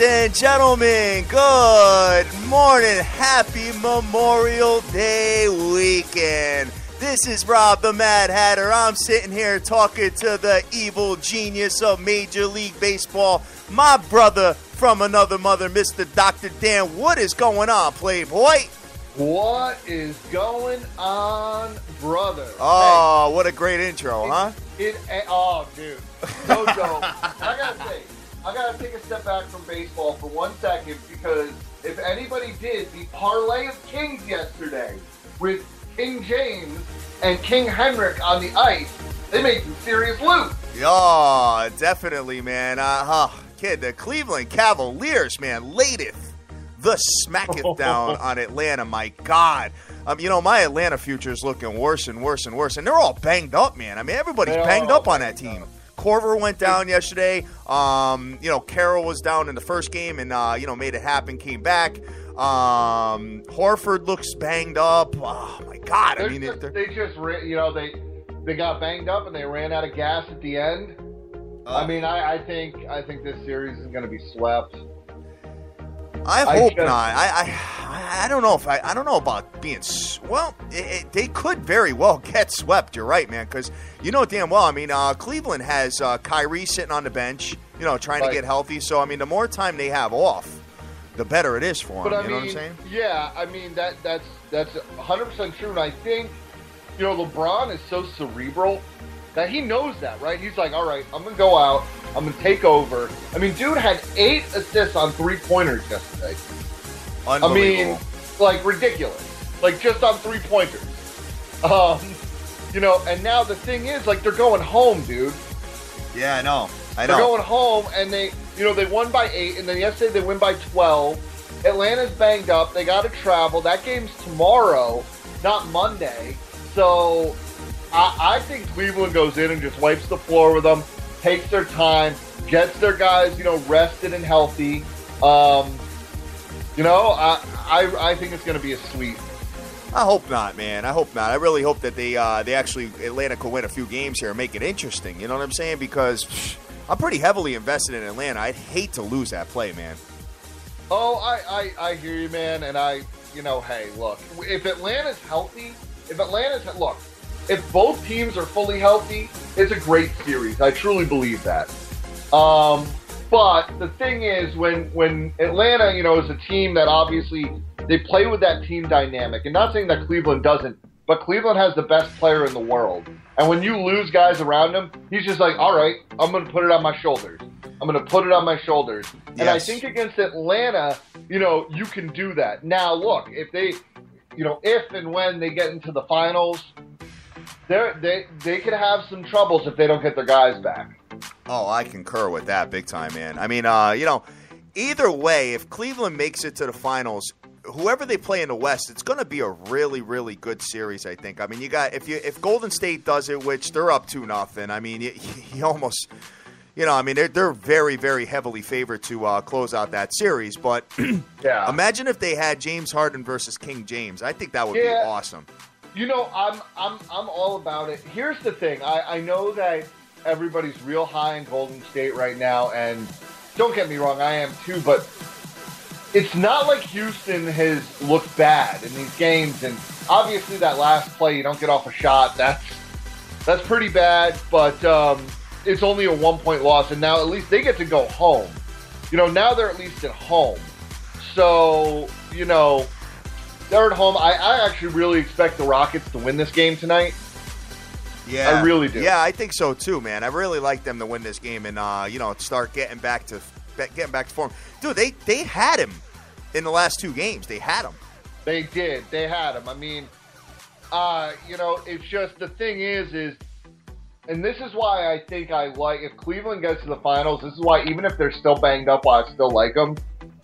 and gentlemen, good morning. Happy Memorial Day weekend. This is Rob the Mad Hatter. I'm sitting here talking to the evil genius of Major League Baseball, my brother from another mother, Mr. Dr. Dan. What is going on, Playboy? What is going on, brother? Oh, hey, what a great intro, huh? Oh, dude. So dope. I gotta take a step back from baseball for 1 second, because if anybody did the parlay of kings yesterday with King James and King Henrik on the ice, they made some serious loot. Yeah, definitely, man. Kid, the Cleveland Cavaliers, man, lateth the smacketh down on Atlanta. My God. My Atlanta future is looking worse and worse and worse. And they're all banged up, man. I mean, everybody's banged up on that team. Corver went down yesterday. Carroll was down in the first game and, made it happen, came back. Horford looks banged up. Oh, my God. They got banged up and they ran out of gas at the end. I think this series is going to be swept. I hope not. I don't know I don't know about being. Well, they could very well get swept. You're right, man. Because you know damn well. I mean, Cleveland has Kyrie sitting on the bench, trying to get healthy. So I mean, the more time they have off, the better it is for them. But you know what I'm saying? Yeah, I mean that's 100% true. And I think LeBron is so cerebral that he knows that, right? He's like, all right, I'm going to go out. I'm going to take over. I mean, dude had 8 assists on 3-pointers yesterday. Unbelievable. I mean, ridiculous. Just on 3-pointers. And now the thing is, they're going home, dude. Yeah, I know. They're going home, and they won by 8, and then yesterday they win by 12. Atlanta's banged up. They got to travel. That game's tomorrow, not Monday. So I think Cleveland goes in and just wipes the floor with them, takes their time, gets their guys, rested and healthy. I think it's going to be a sweep. I hope not, man. I hope not. I really hope that they actually, Atlanta could win a few games here and make it interesting. You know what I'm saying? Because I'm pretty heavily invested in Atlanta. I'd hate to lose that play, man. Oh, I hear you, man. And hey, look, if Atlanta's healthy, if both teams are fully healthy, it's a great series. I truly believe that. But the thing is, when Atlanta, is a team that obviously they play with that team dynamic, and not saying that Cleveland doesn't, but Cleveland has the best player in the world. And when you lose guys around him, he's just like, all right, I'm going to put it on my shoulders. And yes. I think against Atlanta, you can do that. Now, look, if they, if and when they get into the finals, they could have some troubles if they don't get their guys back. Oh, I concur with that big time, man. I mean, either way, if Cleveland makes it to the finals, whoever they play in the West, it's going to be a really, really good series, I think. I mean, you got if Golden State does it, which they're up 2-0, I mean, you almost, they're very, very heavily favored to close out that series. But yeah, imagine if they had James Harden versus King James. I think that would be awesome. I'm all about it. Here's the thing. I know that everybody's real high in Golden State right now, and don't get me wrong, I am too, but it's not like Houston has looked bad in these games, and obviously that last play, you don't get off a shot, that's pretty bad, but it's only a 1-point loss, and now at least they get to go home. Now they're at least at home. So, they're at home. I actually really expect the Rockets to win this game tonight. Yeah, I really do. Yeah, I think so too, man. I really like them to win this game and start getting back to form. Dude, they had him in the last 2 games. They had him. They did. They had him. I mean, it's just the thing is, and this is why I think I like if Cleveland gets to the finals. This is why even if they're still banged up, I still like them.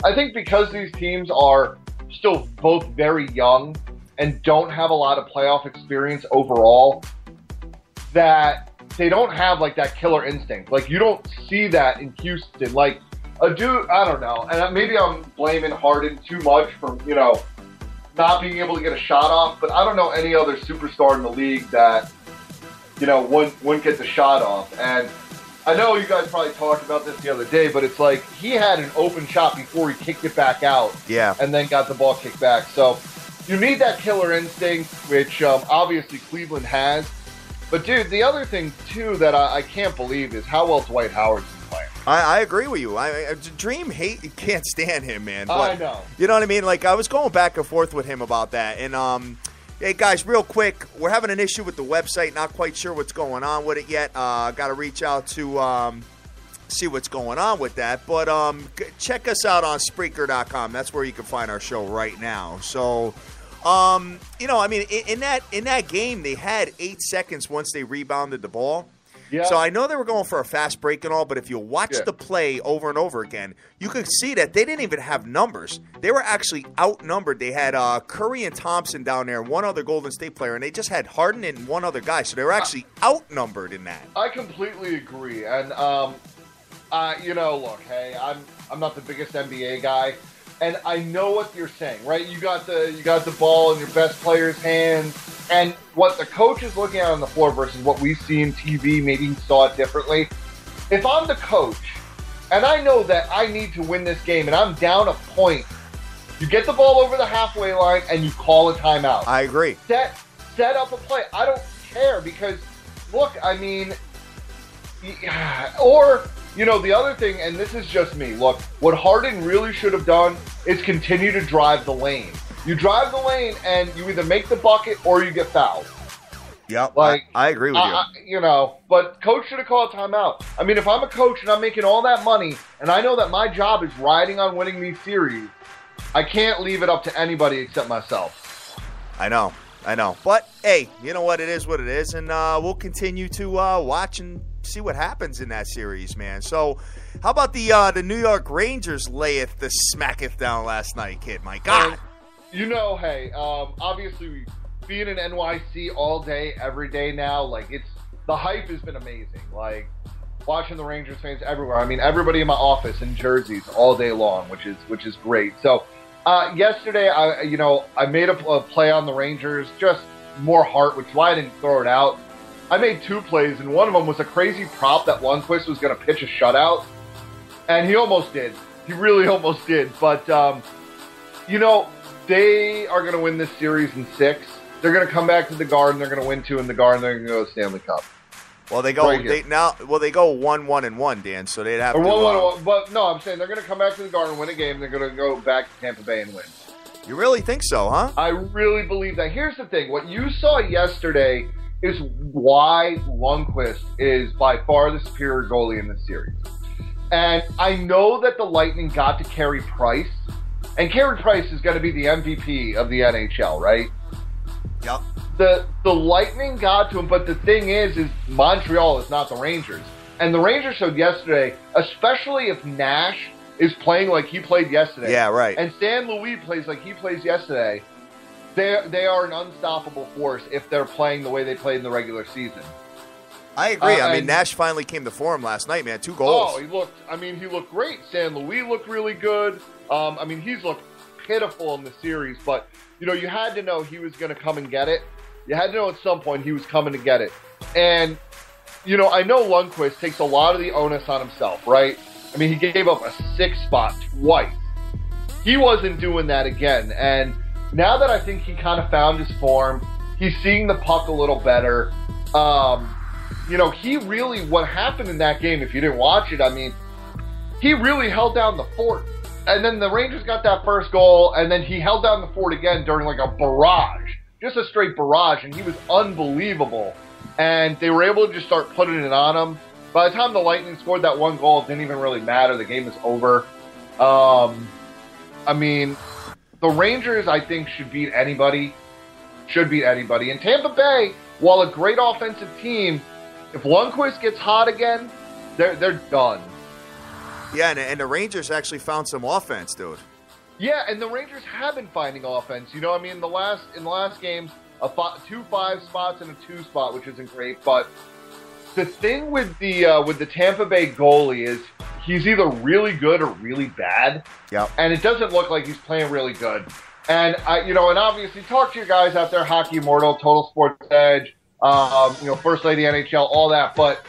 I think because these teams are still both very young and don't have a lot of playoff experience overall, that they don't have that killer instinct. You don't see that in Houston. A dude, I don't know, and maybe I'm blaming Harden too much for not being able to get a shot off, but I don't know any other superstar in the league that wouldn't get the shot off. And I know you guys probably talked about this the other day, but it's like he had an open shot before he kicked it back out. Yeah. And then got the ball kicked back. So you need that killer instinct, which obviously Cleveland has. But, dude, the other thing, too, that I can't believe is how well Dwight Howard's been playing. I agree with you. Dream can't stand him, man. But, I know. You know what I mean? Like, I was going back and forth with him about that. And, hey, guys, real quick, we're having an issue with the website. Not quite sure what's going on with it yet. Got to reach out to see what's going on with that. But check us out on Spreaker.com. That's where you can find our show right now. So, you know, I mean, in that game, they had 8 seconds once they rebounded the ball. Yeah. So I know they were going for a fast break and all, but if you watch the play over and over again, you could see that they didn't even have numbers. They were actually outnumbered. They had Curry and Thompson down there, and one other Golden State player, and they just had Harden and one other guy. So they were actually outnumbered in that. I completely agree. And, you know, look, hey, I'm not the biggest NBA guy. And I know what you're saying, right? You got the ball in your best player's hands, and what the coach is looking at on the floor versus what we see in TV, maybe he saw it differently. If I'm the coach, and I know that I need to win this game, and I'm down a point, you get the ball over the halfway line, and you call a timeout. I agree. Set up a play. I don't care because, look, I mean, or... You know, the other thing, and this is just me, look, what Harden really should have done is continue to drive the lane. You drive the lane, and you either make the bucket or you get fouled. Yep, like, I agree with you. You know, but coach should have called a timeout. I mean, if I'm a coach and I'm making all that money, and I know that my job is riding on winning these series, I can't leave it up to anybody except myself. I know. But, hey, you know what? It is what it is, and we'll continue to watch and see what happens in that series, man. So, how about the New York Rangers layeth the smacketh down last night, kid? My God. You know, hey, obviously, being in NYC all day, every day now, like, the hype has been amazing. Like, watching the Rangers fans everywhere. I mean, everybody in my office in jerseys all day long, which is great. So, yesterday, I made a play on the Rangers, just more heart, which is why I didn't throw it out. I made 2 plays, and one of them was a crazy prop that Lundqvist was going to pitch a shutout, and he almost did. He really almost did. But, you know, they are going to win this series in 6. They're going to come back to the Garden. They're going to win 2 in the Garden. They're going to go to Stanley Cup. Well, they go 1-1-1, Dan. So they'd have to. 1-1-1. But no, I'm saying they're going to come back to the Garden, win a game. They're going to go back to Tampa Bay and win. You really think so, huh? I really believe that. Here's the thing: what you saw yesterday is why Lundqvist is by far the superior goalie in this series. And I know that the Lightning got to Carey Price, and Carey Price is going to be the MVP of the NHL, right? Yep. The Lightning got to him, but the thing is Montreal is not the Rangers. And the Rangers showed yesterday, especially if Nash is playing like he played yesterday. Yeah, right. And Stan Louis plays like he plays yesterday. They are an unstoppable force if they're playing the way they played in the regular season. I agree. I mean, Nash finally came to form last night, man. 2 goals. Oh, he looked great. Stan Louis looked really good. I mean, he's looked pitiful in the series, but, you know, you had to know he was going to come and get it. You had to know at some point he was coming to get it. And, you know, I know Lundqvist takes a lot of the onus on himself, right? I mean, he gave up a 6 spot twice. He wasn't doing that again. And now that I think he kind of found his form, he's seeing the puck a little better. You know, what happened in that game, if you didn't watch it, I mean, he really held down the fort. And then the Rangers got that first goal, and then he held down the fort again during like a barrage. Just a straight barrage, and he was unbelievable. And they were able to just start putting it on him. By the time the Lightning scored that 1 goal, it didn't even really matter. The game was over. I mean, the Rangers, I think, should beat anybody. And Tampa Bay, while a great offensive team, if Lundqvist gets hot again, they're done. Yeah, and the Rangers actually found some offense, dude. Yeah, and the Rangers have been finding offense. You know, I mean, in the last games, 2 5 spots and a 2 spot, which isn't great. But the thing with the Tampa Bay goalie is he's either really good or really bad. Yeah. And it doesn't look like he's playing really good. And and obviously talk to your guys out there, Hockey Immortal, Total Sports Edge, First Lady NHL, all that. But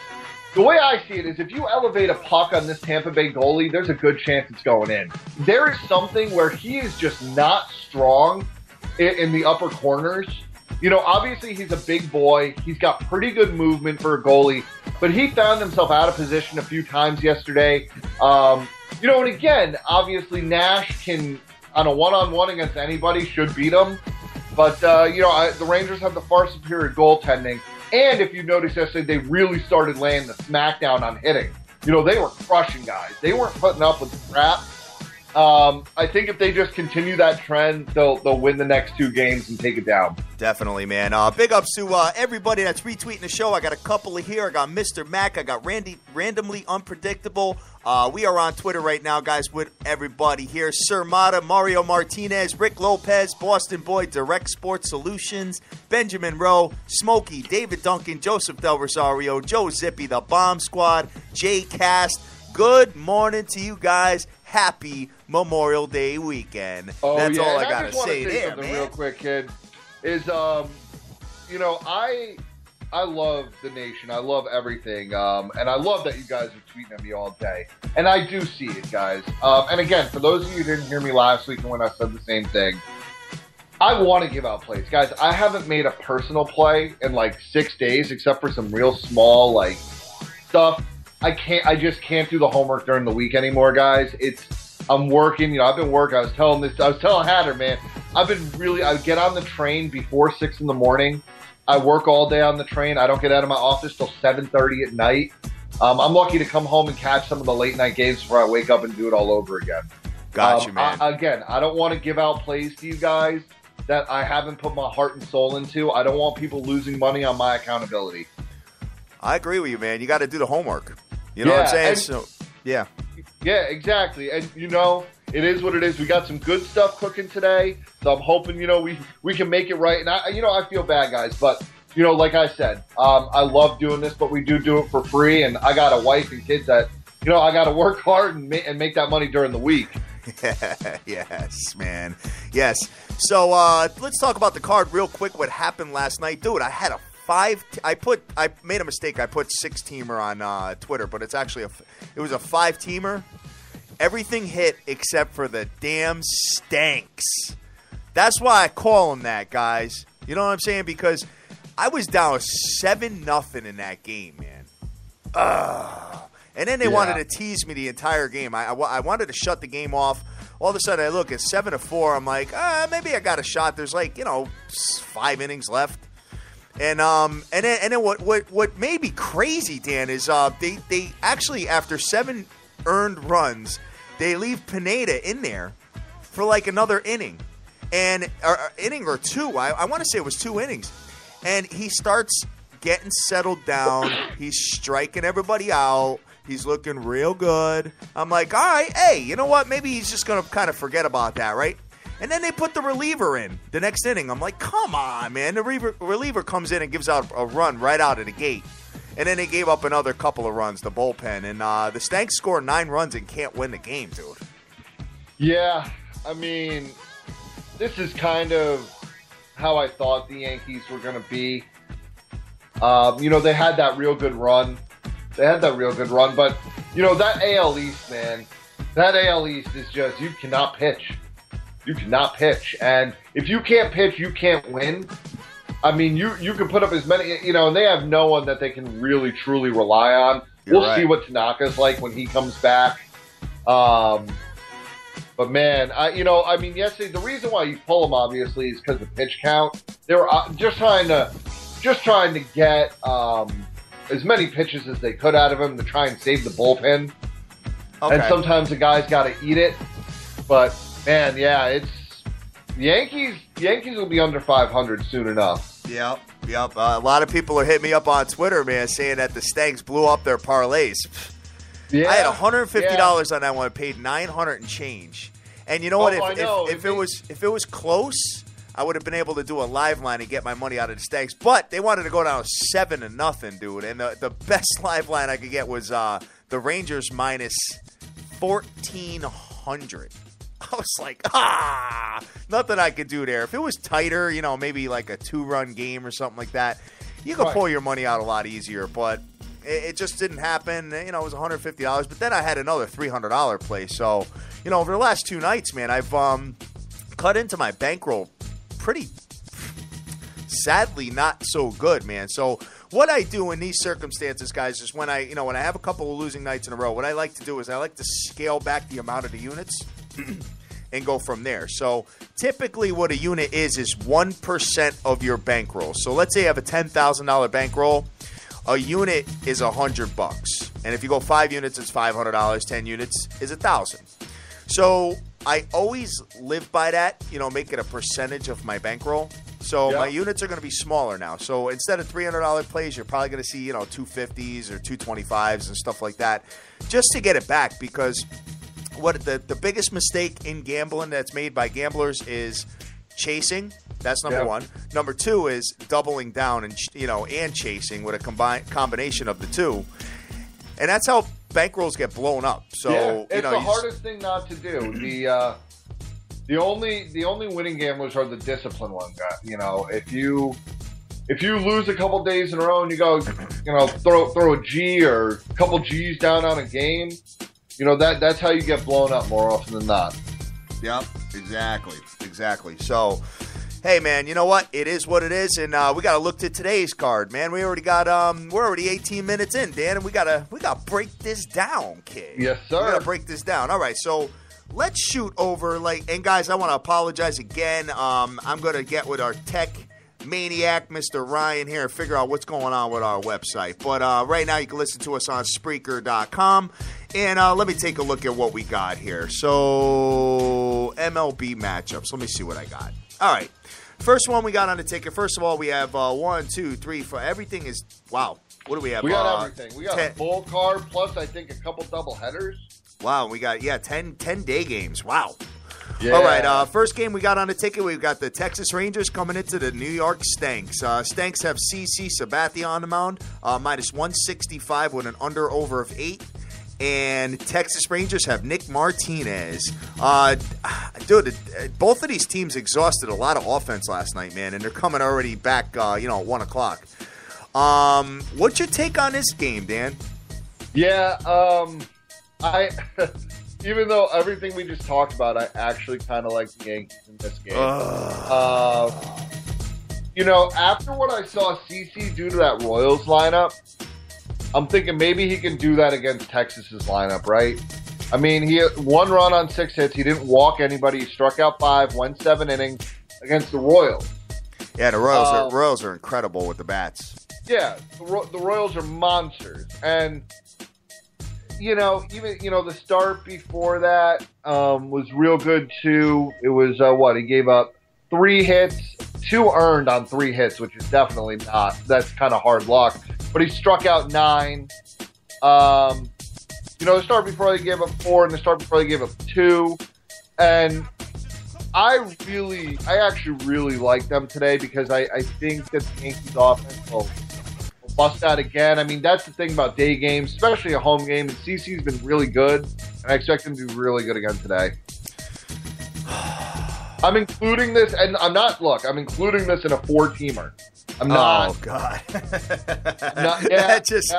the way I see it is if you elevate a puck on this Tampa Bay goalie, there's a good chance it's going in. There is something where he is just not strong in the upper corners. You know, obviously he's a big boy. He's got pretty good movement for a goalie, but he found himself out of position a few times yesterday. You know, and again, obviously Nash can, on a one-on-one against anybody, should beat him. But, you know, the Rangers have the far superior goaltending. And if you notice yesterday, they really started laying the smackdown on hitting. You know, they were crushing guys. They weren't putting up with the crap. I think if they just continue that trend, they'll win the next 2 games and take it down. Definitely, man. Big ups to everybody that's retweeting the show. I got a couple of here. I got Mr. Mac. I got Randomly Unpredictable. We are on Twitter right now, guys, with everybody here. Sir Mata, Mario Martinez, Rick Lopez, Boston Boy, Direct Sports Solutions, Benjamin Rowe, Smokey, David Duncan, Joseph Del Rosario, Joe Zippy, The Bomb Squad, Jay Cast. Good morning to you guys. Happy Memorial Day weekend. Oh, that's yeah. all And I gotta say there, something man. real quick, kid. Is you know, I love the nation. I love everything, and I love that you guys are tweeting at me all day. And I do see it, guys. And again, for those of you who didn't hear me last week when I said the same thing, I want to give out plays, guys. I haven't made a personal play in like 6 days, except for some real small like stuff. I just can't do the homework during the week anymore, guys. I'm working, you know, I've been working. I was telling Hatter, man, I get on the train before 6 in the morning. I work all day on the train. I don't get out of my office till 7:30 at night. I'm lucky to come home and catch some of the late night games before I wake up and do it all over again. Gotcha, man. I don't want to give out plays to you guys that I haven't put my heart and soul into. I don't want people losing money on my accountability. I agree with you, man. You got to do the homework. You know what I'm saying? So, yeah. Yeah, exactly. And, you know, it is what it is. We got some good stuff cooking today, so I'm hoping, you know, we can make it right. And, I feel bad, guys, but, you know, like I said, I love doing this, but we do it for free, and I got a wife and kids that, you know, I got to work hard and make that money during the week. Yes, man. Yes. So let's talk about the card real quick, what happened last night. Dude, I had a I made a mistake. I put 6-teamer on Twitter, but it's actually it was a 5-teamer. Everything hit except for the damn Stanks. That's why I call them that, guys. You know what I'm saying? Because I was down 7-0 in that game, man. And then they wanted to tease me the entire game. I wanted to shut the game off. All of a sudden, I look at 7-4. I'm like, maybe I got a shot. There's like, 5 innings left. And then what made me crazy, Dan, is they actually, after 7 earned runs, they leave Pineda in there for like another inning, inning or 2. I want to say it was 2 innings, and he starts getting settled down. He's striking everybody out. He's looking real good. I'm like, all right, hey, you know what? Maybe he's just gonna kind of forget about that, right? And then they put the reliever in the next inning. I'm like, come on, man. The reliever comes in and gives out a run right out of the gate. And then they gave up another couple of runs, the bullpen. And the Stanks score 9 runs and can't win the game, dude. Yeah, I mean, this is kind of how I thought the Yankees were going to be. They had that real good run. But, that AL East, man, that AL East is just, you cannot pitch. You cannot pitch. And if you can't pitch, you can't win. I mean, you can put up as many, and they have no one that they can really, truly rely on. We'll see what Tanaka's like when he comes back. But, man, yesterday, the reason why you pull them, obviously, is because of pitch count. They were just trying to get as many pitches as they could out of him to try and save the bullpen. Okay. And sometimes the guy's got to eat it. But, man, yeah, it's Yankees will be under 500 soon enough. Yep. A lot of people are hitting me up on Twitter, man, saying that the Stanks blew up their parlays. Yeah, I had $150 on that one. I paid $900 and change. And you know what? If it was close, I would have been able to do a live line and get my money out of the Stanks. But they wanted to go down 7-0, dude. And the best live line I could get was the Rangers minus 1,400. I was like, nothing I could do there. If it was tighter, maybe like a 2-run game or something like that, you could pull your money out a lot easier. But It just didn't happen. You know, it was $150. But then I had another $300 play. So, you know, over the last 2 nights, man, I've cut into my bankroll pretty sadly not so good, man. So what I do in these circumstances, guys, is when I have a couple of losing nights in a row, what I like to do is I like to scale back the amount of the units and go from there. So typically what a unit is 1% of your bankroll. So let's say you have a $10,000 bankroll. A unit is $100. And if you go 5 units, it's $500. 10 units is $1,000. So I always live by that, you know, make it a percentage of my bankroll. So my units are going to be smaller now. So instead of $300 plays, you're probably going to see, you know, 250s or 225s and stuff like that, just to get it back. Because what the biggest mistake in gambling that's made by gamblers is chasing. That's number one. Number 2 is doubling down and chasing with a combination of the two, and that's how bankrolls get blown up. So it's the hardest thing not to do. The only winning gamblers are the disciplined ones. You know, if you lose a couple days in a row and you go, you know, throw a G or a couple G's down on a game, you know, that's how you get blown up more often than not. Yep, exactly. So, hey, man, you know what? It is what it is, and we got to look to today's card, man. We already got we're already 18 minutes in, Dan, and we gotta break this down, kid. Yes, sir. We gotta break this down. All right, so let's shoot over, and guys, I want to apologize again. I'm going to get with our tech maniac, Mr. Ryan, here and figure out what's going on with our website. But right now, you can listen to us on Spreaker.com, and let me take a look at what we got here. So, MLB matchups. Let me see what I got. All right. First one we got on the ticket. First of all, we have 1, 2, 3, 4. Everything is, wow. What do we have? We got everything. We got a full card, plus I think a couple double headers. Wow, we got, 10 day games. Wow. Yeah. All right, first game we got on the ticket, we've got the Texas Rangers coming into the New York Stanks. Stanks have CC Sabathia on the mound, minus 165 with an under-over of 8. And Texas Rangers have Nick Martinez. Dude, both of these teams exhausted a lot of offense last night, man, and they're coming already back, at 1 o'clock. What's your take on this game, Dan? Yeah, I even though everything we just talked about, I actually kind of like the Yankees in this game. You know, after what I saw CC do to that Royals lineup, I'm thinking maybe he can do that against Texas's lineup, right? I mean, he had 1 run on 6 hits. He didn't walk anybody. He struck out 5, went 7 innings against the Royals. Yeah, the Royals are incredible with the bats. Yeah, the Royals are monsters. And you know, even, the start before that was real good, too. It was, he gave up 3 hits, 2 earned on 3 hits, which is definitely not. That's kind of hard luck. But he struck out 9. The start before they gave up 4, and the start before they gave up 2. And I actually really like them today because I think that the Yankees offense will bust out again. I mean, that's the thing about day games, especially a home game. And CC's been really good, and I expect him to be really good again today. I'm including this, and I'm including this in a 4-teamer. I'm not. Oh, God. Not, yeah, that just,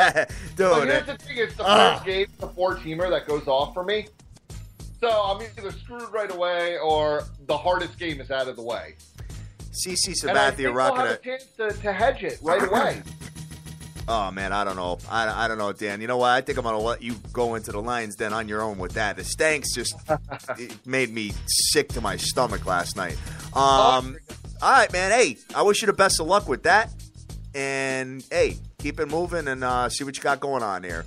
dude. But here's the thing, it's the first game, the 4-teamer that goes off for me. So I'm either screwed right away or the hardest game is out of the way. CC Sabathia and I think we'll have a chance to hedge it right away. Oh, man, I don't know. I don't know, Dan. You know what? I think I'm going to let you go into the Lions Den on your own with that. The Stanks just made me sick to my stomach last night. All right, man. Hey, I wish you the best of luck with that. And, hey, keep it moving and see what you got going on there.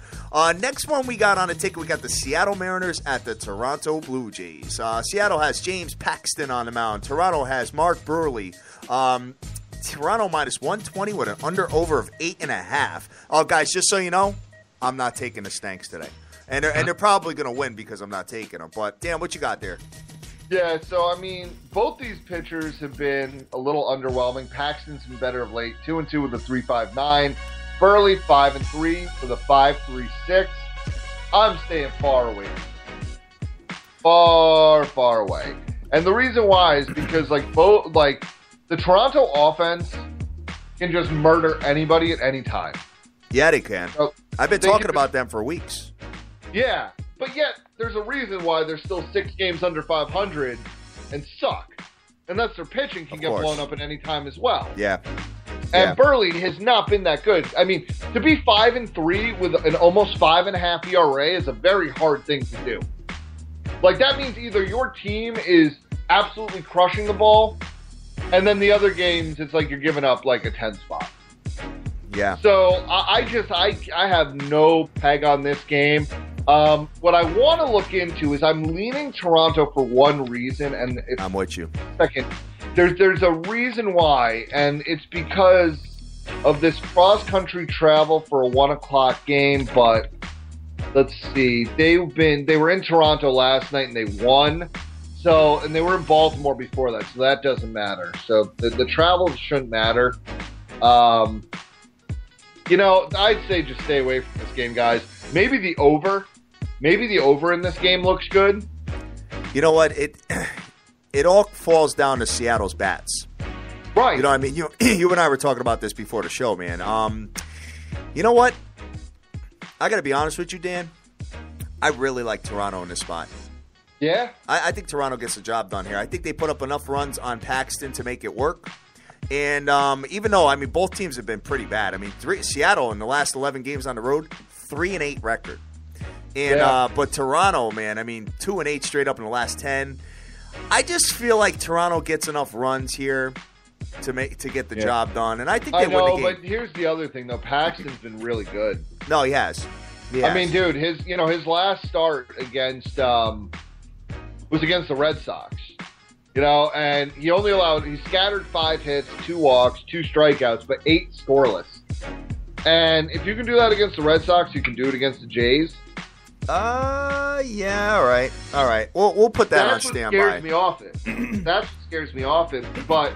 Next one we got on the ticket, we got the Seattle Mariners at the Toronto Blue Jays. Seattle has James Paxton on the mound. Toronto has Mark Burley. Toronto minus 120 with an under-over of 8.5. Oh, guys, just so you know, I'm not taking the Stanks today. And they're probably going to win because I'm not taking them. But, Dan, what you got there? Yeah, so, I mean, both these pitchers have been a little underwhelming. Paxton's been better of late, 2-2 with a 3.59. Burley, 5-3 with a 5.36. I'm staying far away. Far, far away. And the reason why is because, the Toronto offense can just murder anybody at any time. Yeah, they can. So I've been talking about them for weeks. Yeah, but yet there's a reason why they're still 6 games under 500 and suck. And that's their pitching can get blown up at any time as well. Yeah. And Burley has not been that good. I mean, to be 5-3 with an almost 5.5 ERA is a very hard thing to do. Like, that means either your team is absolutely crushing the ball, and then the other games, it's like you're giving up like a 10 spot. Yeah. So I have no peg on this game. What I want to look into is I'm leaning Toronto for one reason, and I'm with you. Second, there's a reason why, and it's because of this cross-country travel for a 1:00 game. But let's see, they were in Toronto last night and they won. So, and they were in Baltimore before that, so that doesn't matter. So the travel shouldn't matter. You know, I'd say just stay away from this game, guys. Maybe the over in this game looks good. You know what? It all falls down to Seattle's bats. Right. You know what I mean? You and I were talking about this before the show, man. You know what? I got to be honest with you, Dan. I really like Toronto in this spot. Yeah? I think Toronto gets the job done here. I think they put up enough runs on Paxton to make it work. And even though, I mean, both teams have been pretty bad. I mean, Seattle in the last 11 games on the road, 3-8 record. And but Toronto, man, I mean, 2-8 straight up in the last 10. I just feel like Toronto gets enough runs here to get the job done, and I think they win the game. But here's the other thing, though. Paxton's been really good. No, he has. I mean, dude, his last start against was against the Red Sox. You know, and he scattered 5 hits, 2 walks, 2 strikeouts, but 8 scoreless. And if you can do that against the Red Sox, you can do it against the Jays. Yeah, all right. We'll put that on standby. That's what scares me off it. That's what scares me off it. But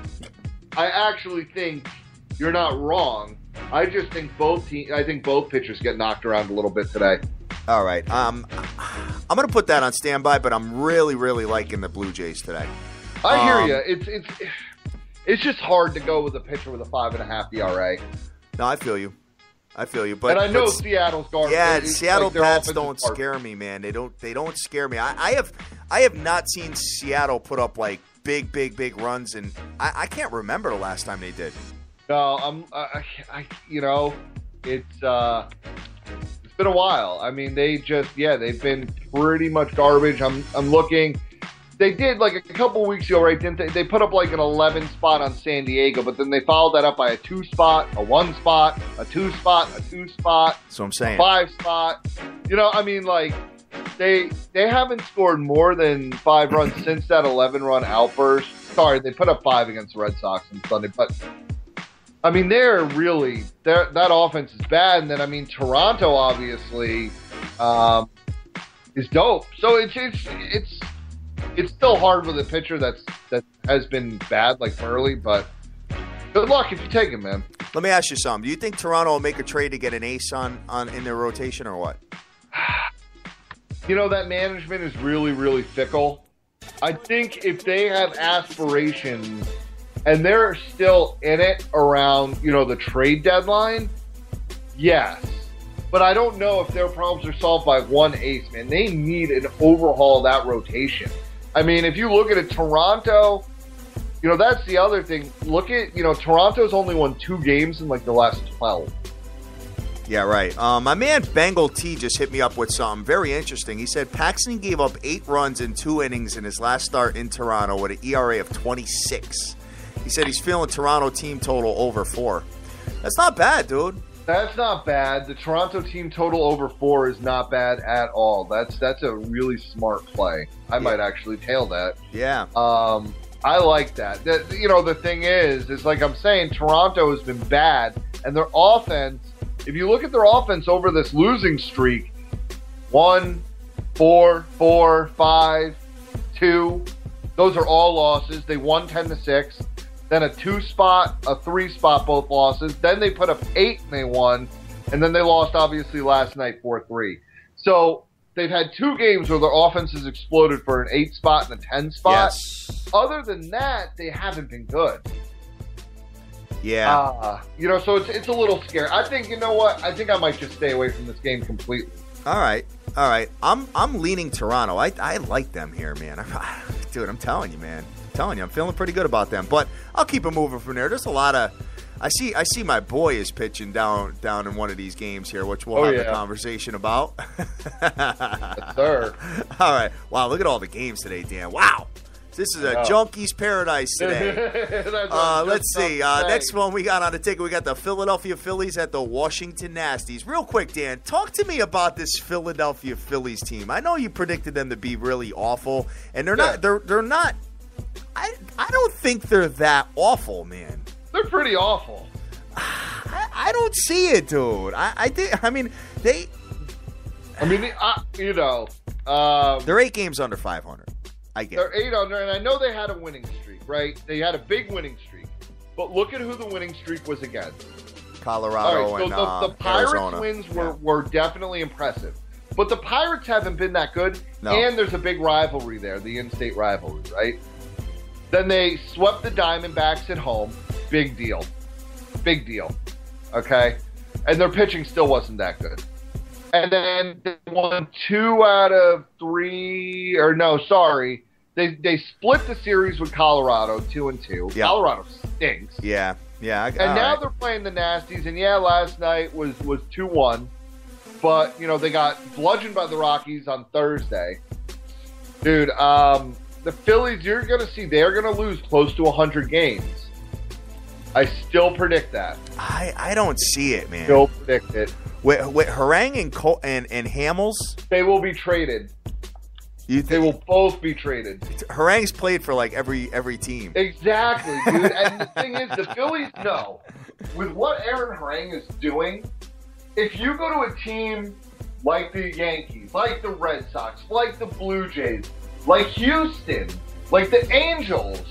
I actually think you're not wrong. I just think both pitchers get knocked around a little bit today. All right. I'm going to put that on standby, but I'm really, really liking the Blue Jays today. I hear you. It's just hard to go with a pitcher with a 5.5 ERA. No, I feel you. But and I know Seattle's garbage. Yeah, Seattle Pats don't scare me, man. They don't scare me. I have not seen Seattle put up like big runs, and I can't remember the last time they did. No, it's been a while. I mean, they've been pretty much garbage. I'm looking. They did like a couple weeks ago, right? Didn't they? They put up like an 11 spot on San Diego, but then they followed that up by a 2 spot, a 1 spot, a 2 spot, a 2 spot. That's what I'm saying. 5 spot. You know, I mean, like they haven't scored more than 5 runs since that 11-run outburst. Sorry, they put up 5 against the Red Sox on Sunday, but I mean, that offense is bad. And then I mean, Toronto obviously is dope. So it's still hard with a pitcher that has been bad like Burley, but good luck if you take him, man. Let me ask you something. Do you think Toronto will make a trade to get an ace on in their rotation or what? You know, that management is really, really fickle. I think if they have aspirations and they're still in it around, the trade deadline, yes. But I don't know if their problems are solved by one ace, man. They need an overhaul of that rotation. I mean, if you look at it, Toronto, that's the other thing. Look at, Toronto's only won 2 games in like the last 12. Yeah, right. My man Bengal T just hit me up with something very interesting. He said Paxton gave up 8 runs in 2 innings in his last start in Toronto with an ERA of 26. He said he's feeling Toronto team total over 4. That's not bad, dude. That's not bad. The Toronto team total over 4 is not bad at all. That's a really smart play. I might actually tail that. Yeah. I like that. The thing is like I'm saying, Toronto has been bad, and their offense, if you look at their offense over this losing streak, 1, 4, 4, 5, 2, those are all losses. They won 10-6. Then a 2 spot, a 3 spot, both losses. Then they put up 8 and they won. And then they lost, obviously, last night 4-3. So they've had 2 games where their offense has exploded for an 8 spot and a 10 spot. Yes. Other than that, they haven't been good. Yeah. So it's a little scary. I think, you know what? I think I might just stay away from this game completely. All right. I'm leaning Toronto. I like them here, man. Dude, I'm telling you, man. I'm feeling pretty good about them. But I'll keep it moving from there. There's a lot of I see my boy is pitching down in one of these games here, which we'll have a conversation about. Yes, sir. All right. Wow, look at all the games today, Dan. Wow. This is a junkie's paradise today. Let's see. Next one we got on the ticket, we got the Philadelphia Phillies at the Washington Nasties. Real quick, Dan, talk to me about this Philadelphia Phillies team. I know you predicted them to be really awful, and they're not. They're not. I don't think they're that awful, man. They're pretty awful. I don't see it, dude. They're 8 games under 500. I get They're 8 under, and I know they had a winning streak, right? They had a big winning streak. But look at who the winning streak was against. Colorado and the Pirates Arizona. Wins were definitely impressive. But the Pirates haven't been that good, No. and there's a big rivalry there, the in-state rivalry, right? Then they swept the Diamondbacks at home. Big deal. Okay? And their pitching still wasn't that good. And then they won 2 out of 3, or no, sorry. They split the series with Colorado, 2-2. Yep. Colorado stinks. Yeah. And now they're playing the Nasties, and last night was 2-1. But, they got bludgeoned by the Rockies on Thursday. Dude, the Phillies, you're going to see, they're going to lose close to 100 games. I still predict that. I don't see it, man. Still predict it. With Harang and Hamels, they will be traded. They will both be traded. Harang's played for like every team. Exactly, dude. And the thing is, the Phillies know with what Aaron Harang is doing. If you go to a team like the Yankees, like the Red Sox, like the Blue Jays, like Houston, like the Angels,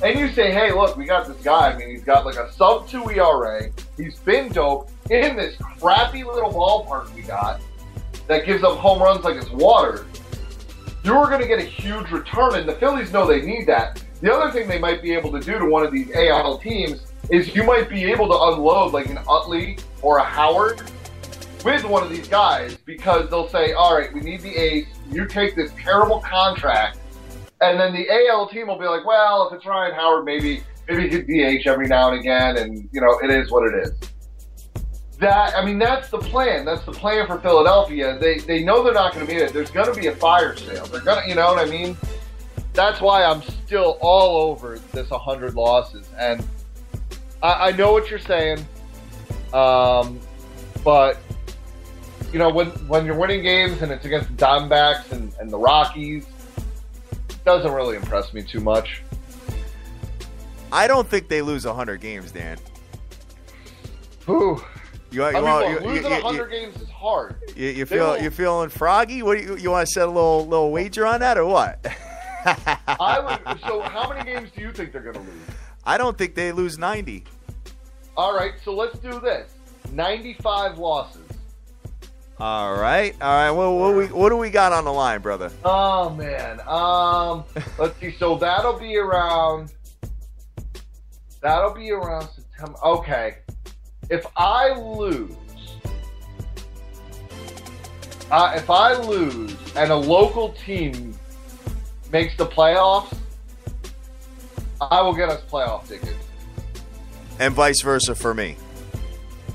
and you say, hey, look, we got this guy. I mean, he's got like a sub-2 ERA. He's been dope in this crappy little ballpark we got that gives up home runs like it's water. You're going to get a huge return, and the Phillies know they need that. The other thing they might be able to do to one of these AL teams is you might be able to unload like an Utley or a Howard with one of these guys because they'll say, all right, we need the ace. You take this terrible contract. And then the AL team will be like, well, if it's Ryan Howard, maybe he could DH every now and again, and, it is what it is. That's the plan. That's the plan for Philadelphia. They know they're not going to be it. There's going to be a fire sale. They're going to, you know what I mean? That's why I'm still all over this 100 losses. And I know what you're saying. But, when you're winning games and it's against the Diamondbacks and the Rockies, doesn't really impress me too much. I don't think they lose 100 games, Dan. Whew. Losing 100 games is hard. You feeling froggy? What you want to set a little wager on that or what? So how many games do you think they're going to lose? I don't think they lose 90. All right, so let's do this. 95 losses. All right. Well, what do we got on the line, brother? Oh man. Let's see. So that'll be around September. Okay. If I lose and a local team makes the playoffs, I will get us playoff tickets. And vice versa for me.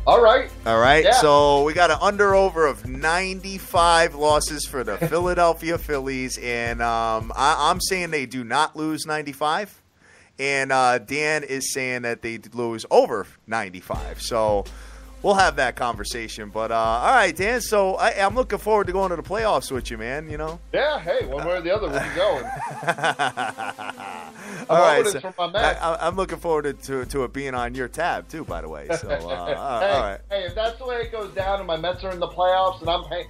All right. Yeah. So we got an under-over of 95 losses for the Philadelphia Phillies, and I'm saying they do not lose 95, and Dan is saying that they lose over 95. So we'll have that conversation. But all right, Dan. So I'm looking forward to going to the playoffs with you, man. Yeah. Hey, one way or the other, we'll be going. All right, so from my Mets. I'm looking forward to it being on your tab too. By the way, so all right. Hey, if that's the way it goes down, and my Mets are in the playoffs, and I'm paying,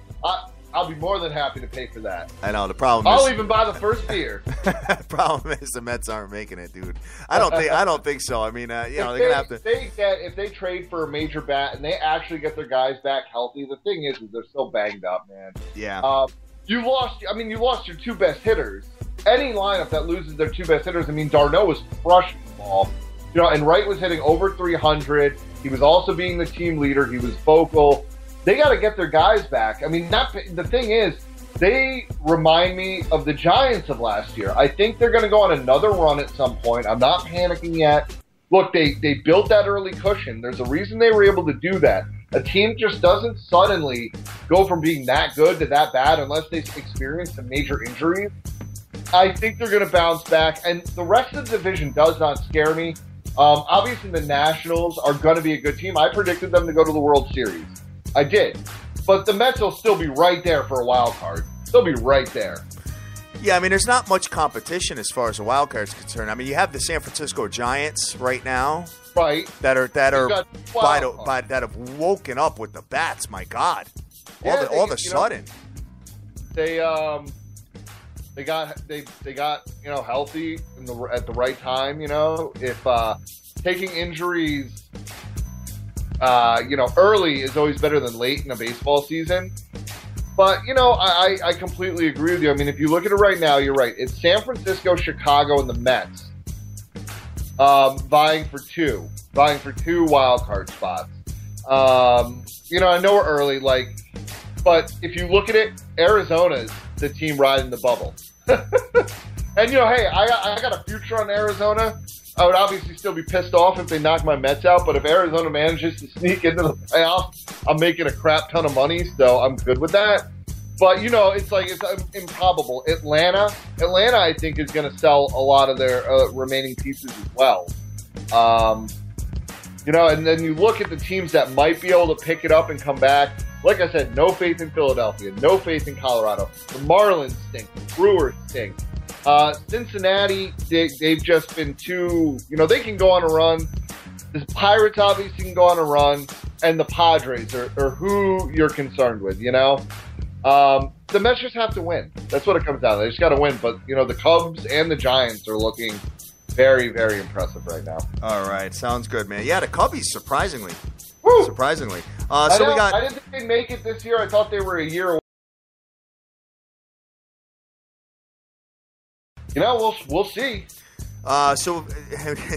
I'll be more than happy to pay for that. I know the problem. I'll even buy the first beer. The problem is the Mets aren't making it, dude. I don't think so. I mean, they're gonna have to. If they trade for a major bat and they actually get their guys back healthy, the thing is they're still banged up, man. Yeah. You lost your 2 best hitters. Any lineup that loses their 2 best hitters, d'Arnaud was crushing the ball. And Wright was hitting over 300. He was also being the team leader. He was vocal. They got to get their guys back. I mean, the thing is, they remind me of the Giants of last year. I think they're going to go on another run at some point. I'm not panicking yet. Look, they built that early cushion. There's a reason they were able to do that. A team just doesn't suddenly go from being that good to that bad unless they experience some major injuries. I think they're going to bounce back, and the rest of the division does not scare me. Obviously, the Nationals are going to be a good team. I predicted them to go to the World Series. I did. But the Mets will still be right there for a wild card. They'll be right there. Yeah, I mean, there's not much competition as far as the wild card is concerned. I mean, you have the San Francisco Giants right now, right? That have woken up with the bats. My God, all the sudden, they got healthy at the right time. If taking injuries, early is always better than late in a baseball season. But, I completely agree with you. I mean, if you look at it right now, you're right. It's San Francisco, Chicago, and the Mets vying for two wild card spots. I know we're early, but if you look at it, Arizona's the team riding the bubble. And, hey, I got a future on Arizona. I would obviously still be pissed off if they knock my Mets out, but if Arizona manages to sneak into the playoffs, I'm making a crap ton of money, so I'm good with that. But, it's improbable. Atlanta, I think, is going to sell a lot of their remaining pieces as well. And then you look at the teams that might be able to pick it up and come back. Like I said, no faith in Philadelphia, no faith in Colorado. The Marlins stink. The Brewers stink. Cincinnati, they've just been too, they can go on a run. The Pirates obviously can go on a run, and the Padres are who you're concerned with, The Mets just have to win. That's what it comes down to. They just got to win. But, the Cubs and the Giants are looking very, very impressive right now. All right. Sounds good, man. Yeah, the Cubbies, surprisingly. Woo! Surprisingly. I didn't think they'd make it this year. I thought they were a year away. We'll see. So,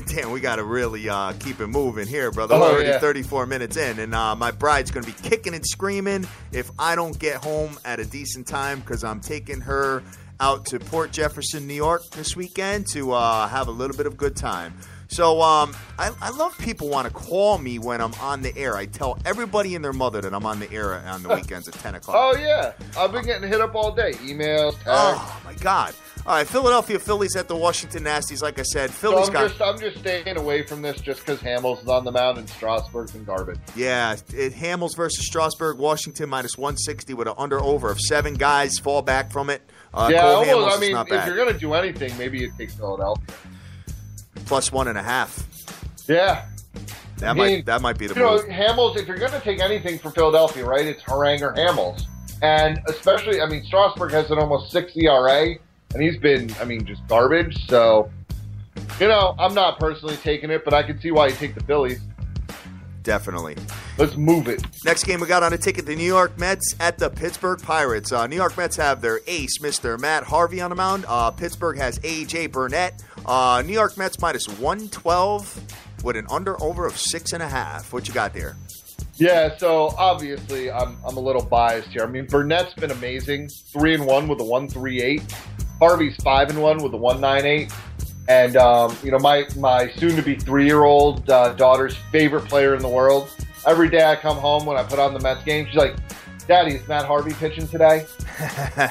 damn, we got to really keep it moving here, brother. We're already 34 minutes in, and my bride's going to be kicking and screaming if I don't get home at a decent time because I'm taking her out to Port Jefferson, New York this weekend to have a little bit of good time. So I love people want to call me when I'm on the air. I tell everybody and their mother that I'm on the air on the weekends at 10 o'clock. Oh, yeah. I've been getting hit up all day. Emails, texts. Oh, my God. All right, Philadelphia Phillies at the Washington Nasties. Like I said, Phillies I'm just staying away from this just because Hamels is on the mound and Strasburg's in garbage. Yeah, Hamels versus Strasburg, Washington minus 160 with an under-over of 7 guys. Fall back from it. If you're going to do anything, maybe you take Philadelphia. Plus 1.5. Yeah. That might be the move. Hamels, if you're going to take anything for Philadelphia, right, it's Harang or Hamels. And especially, Strasburg has an almost 6 ERA. And he's been, just garbage. So, I'm not personally taking it, but I can see why you take the Phillies. Definitely. Let's move it. Next game we got on a ticket, the New York Mets at the Pittsburgh Pirates. New York Mets have their ace, Mr. Matt Harvey, on the mound. Pittsburgh has A.J. Burnett. New York Mets minus 112 with an under-over of 6.5. What you got there? Yeah, so obviously I'm a little biased here. Burnett's been amazing. 3-1 with a 1.38. Harvey's 5-1 with a 1.98. And, my soon-to-be 3-year-old daughter's favorite player in the world. Every day I come home when I put on the Mets game, she's like, Daddy, is Matt Harvey pitching today?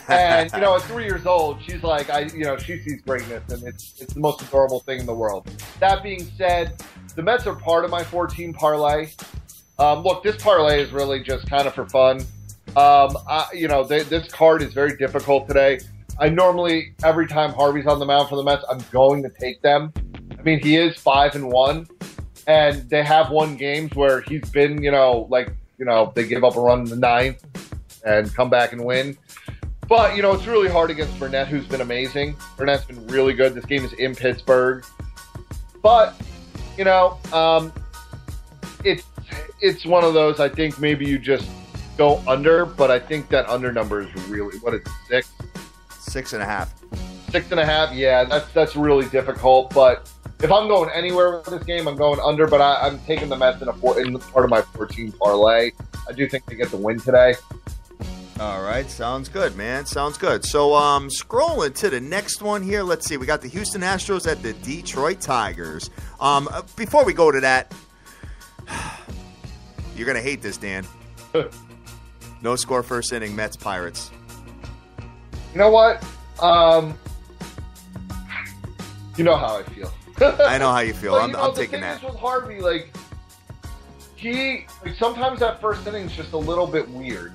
And, at 3 years old, she's like, she sees greatness, and it's the most adorable thing in the world. That being said, the Mets are part of my 14 parlay. Look, this parlay is really just kind of for fun. This card is very difficult today. I normally, every time Harvey's on the mound for the Mets, I'm going to take them. He is 5-1, and they have won games where he's been, they give up a run in the 9th and come back and win. But, it's really hard against Burnett, who's been amazing. Burnett's been really good. This game is in Pittsburgh. But, it's one of those, I think maybe you just go under, but I think that under number is really, what is it, 6? 6.5. 6.5, yeah, that's really difficult. But, if I'm going anywhere with this game, I'm going under, but I'm taking the Mets in part of my 14 parlay. I do think they get the win today. All right, sounds good, man. Sounds good. So, scrolling to the next one here. Let's see. We got the Houston Astros at the Detroit Tigers. Before we go to that, you're gonna hate this, Dan. No score first inning. Mets Pirates. You know what? You know how I feel. I know how you feel. I'm taking that. This with Harvey, sometimes that first inning's just a little bit weird.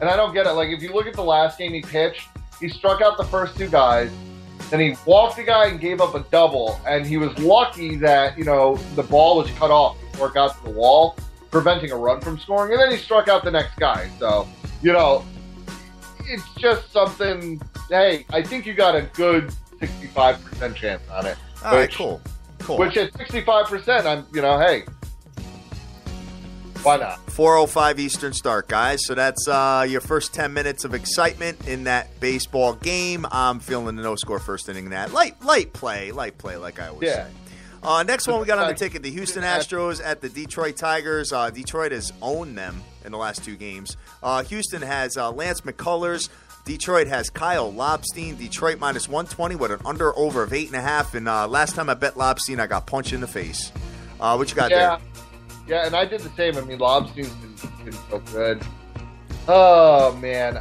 And I don't get it. If you look at the last game he pitched, he struck out the first two guys, then he walked the guy and gave up a double, and he was lucky that, the ball was cut off before it got to the wall, preventing a run from scoring, and then he struck out the next guy. So, it's just something, hey, I think you got a good 65% chance on it. All right, cool. Which at 65%, hey, why not? 4:05 Eastern start, guys. So that's your first 10 minutes of excitement in that baseball game. I'm feeling the no-score first inning in that. Light play, like I always say. Next one we got on the ticket, the Houston Astros at the Detroit Tigers. Detroit has owned them in the last two games. Houston has Lance McCullers. Detroit has Kyle Lobstein. Detroit minus 120 with an under-over of 8.5. And last time I bet Lobstein, I got punched in the face. What you got there? Yeah, and I did the same. I mean, Lobstein's been so good. Oh, man.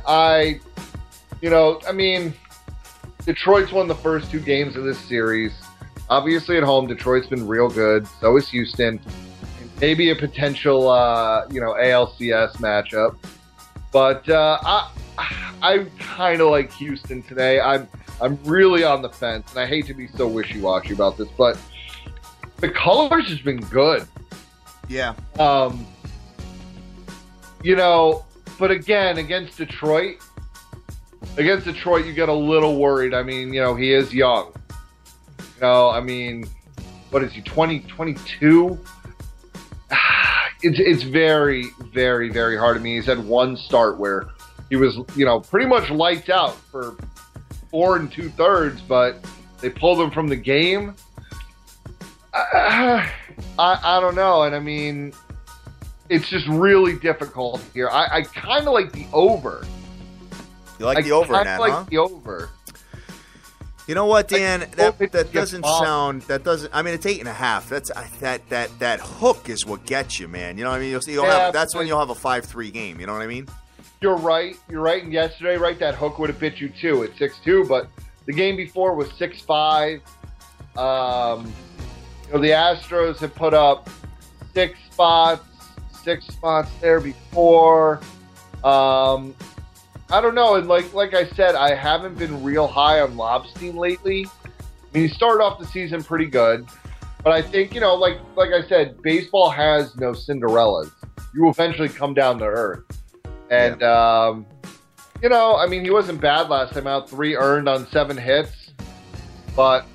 Detroit's won the first two games of this series. Obviously, at home, Detroit's been real good. So is Houston. Maybe a potential, ALCS matchup. But I kind of like Houston today. I'm really on the fence, and I hate to be so wishy-washy about this, but the colors has been good. Yeah. But again, against Detroit, you get a little worried. I mean, he is young. What is he, 22? It's very, very, very hard. I mean, he's had one start where he was, pretty much lights out for 4 2/3, but they pulled him from the game. I don't know. And I mean, it's just really difficult here. I kind of like the over. You like the over in that, huh? The over. You know what, Dan? That doesn't sound. That doesn't. I mean, it's 8.5. That's that hook is what gets you, man. You know what I mean? That's when you'll have a 5-3 game. You know what I mean? You're right. And yesterday, that hook would have bit you too at 6-2. But the game before was 6-5. The Astros have put up 6 spots there before. I don't know. And like I said, I haven't been real high on Lobstein lately. I mean, he started off the season pretty good. But I think, like I said, baseball has no Cinderellas. You will eventually come down to earth. And, he wasn't bad last time out. 3 earned on 7 hits. But,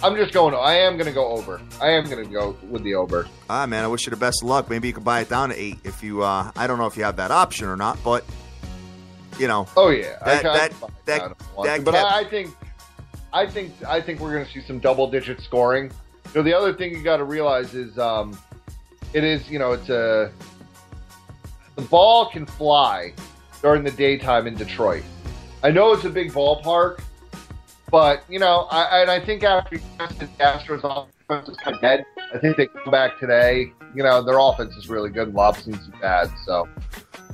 I'm just going. I am going to go over. I am going to go with the over. Man, I wish you the best of luck. Maybe you could buy it down to 8 if you. I don't know if you have that option or not, but Oh yeah, but I think we're going to see some double-digit scoring. The other thing you got to realize is, the ball can fly during the daytime in Detroit. I know it's a big ballpark. But, I think after the Astros offense is kind of dead, I think they come back today. Their offense is really good. Lobstein's bad, so.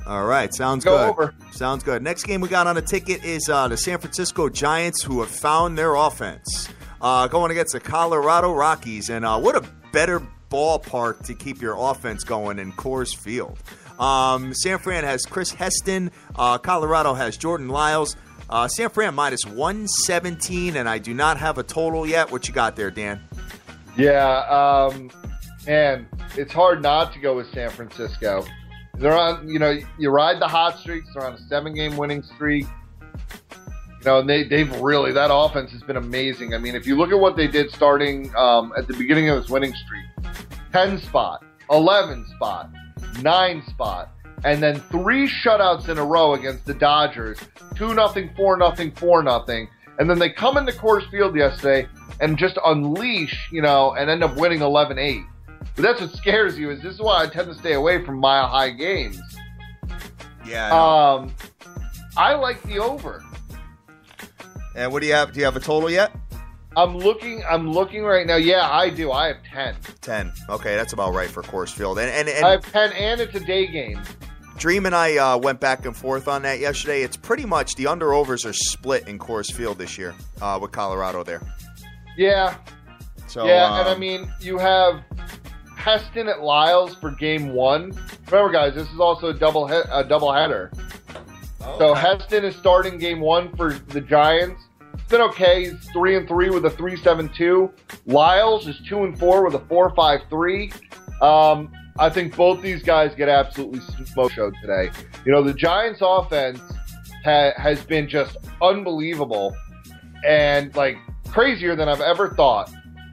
All right, sounds good. Over. Sounds good. Next game we got on the ticket is the San Francisco Giants, who have found their offense, going against the Colorado Rockies. And what a better ballpark to keep your offense going in Coors Field. San Fran has Chris Heston. Colorado has Jordan Lyles. San Fran minus 117, and I do not have a total yet. What you got there, Dan? Yeah, man, it's hard not to go with San Francisco. They're on, you ride the hot streaks. They're on a 7-game winning streak. And they've really, that offense has been amazing. I mean, if you look at what they did starting at the beginning of this winning streak, 10 spot, 11 spot, 9 spot, and then 3 shutouts in a row against the Dodgers, 2-0, 4-0, 4-0. And then they come into Coors Field yesterday and just unleash, and end up winning 11-8. But that's what scares you. This is why I tend to stay away from mile-high games. Yeah. I like the over. And what do you have? Do you have a total yet? I'm looking right now. Yeah, I do. I have 10. 10. Okay, that's about right for Coors Field. And I have 10, and it's a day game. Dream and I went back and forth on that yesterday. It's pretty much the under-overs are split in Coors Field this year with Colorado there. Yeah. So, yeah, and I mean, you have Heston at Lyles for game 1. Remember, guys, this is also a double header. Okay. So Heston is starting game 1 for the Giants. It's been okay. He's 3-3 with a 3.72. Lyles is 2-4 with a 4.53. I think both these guys get absolutely smoke showed today. The Giants' offense has been just unbelievable and crazier than I've ever thought.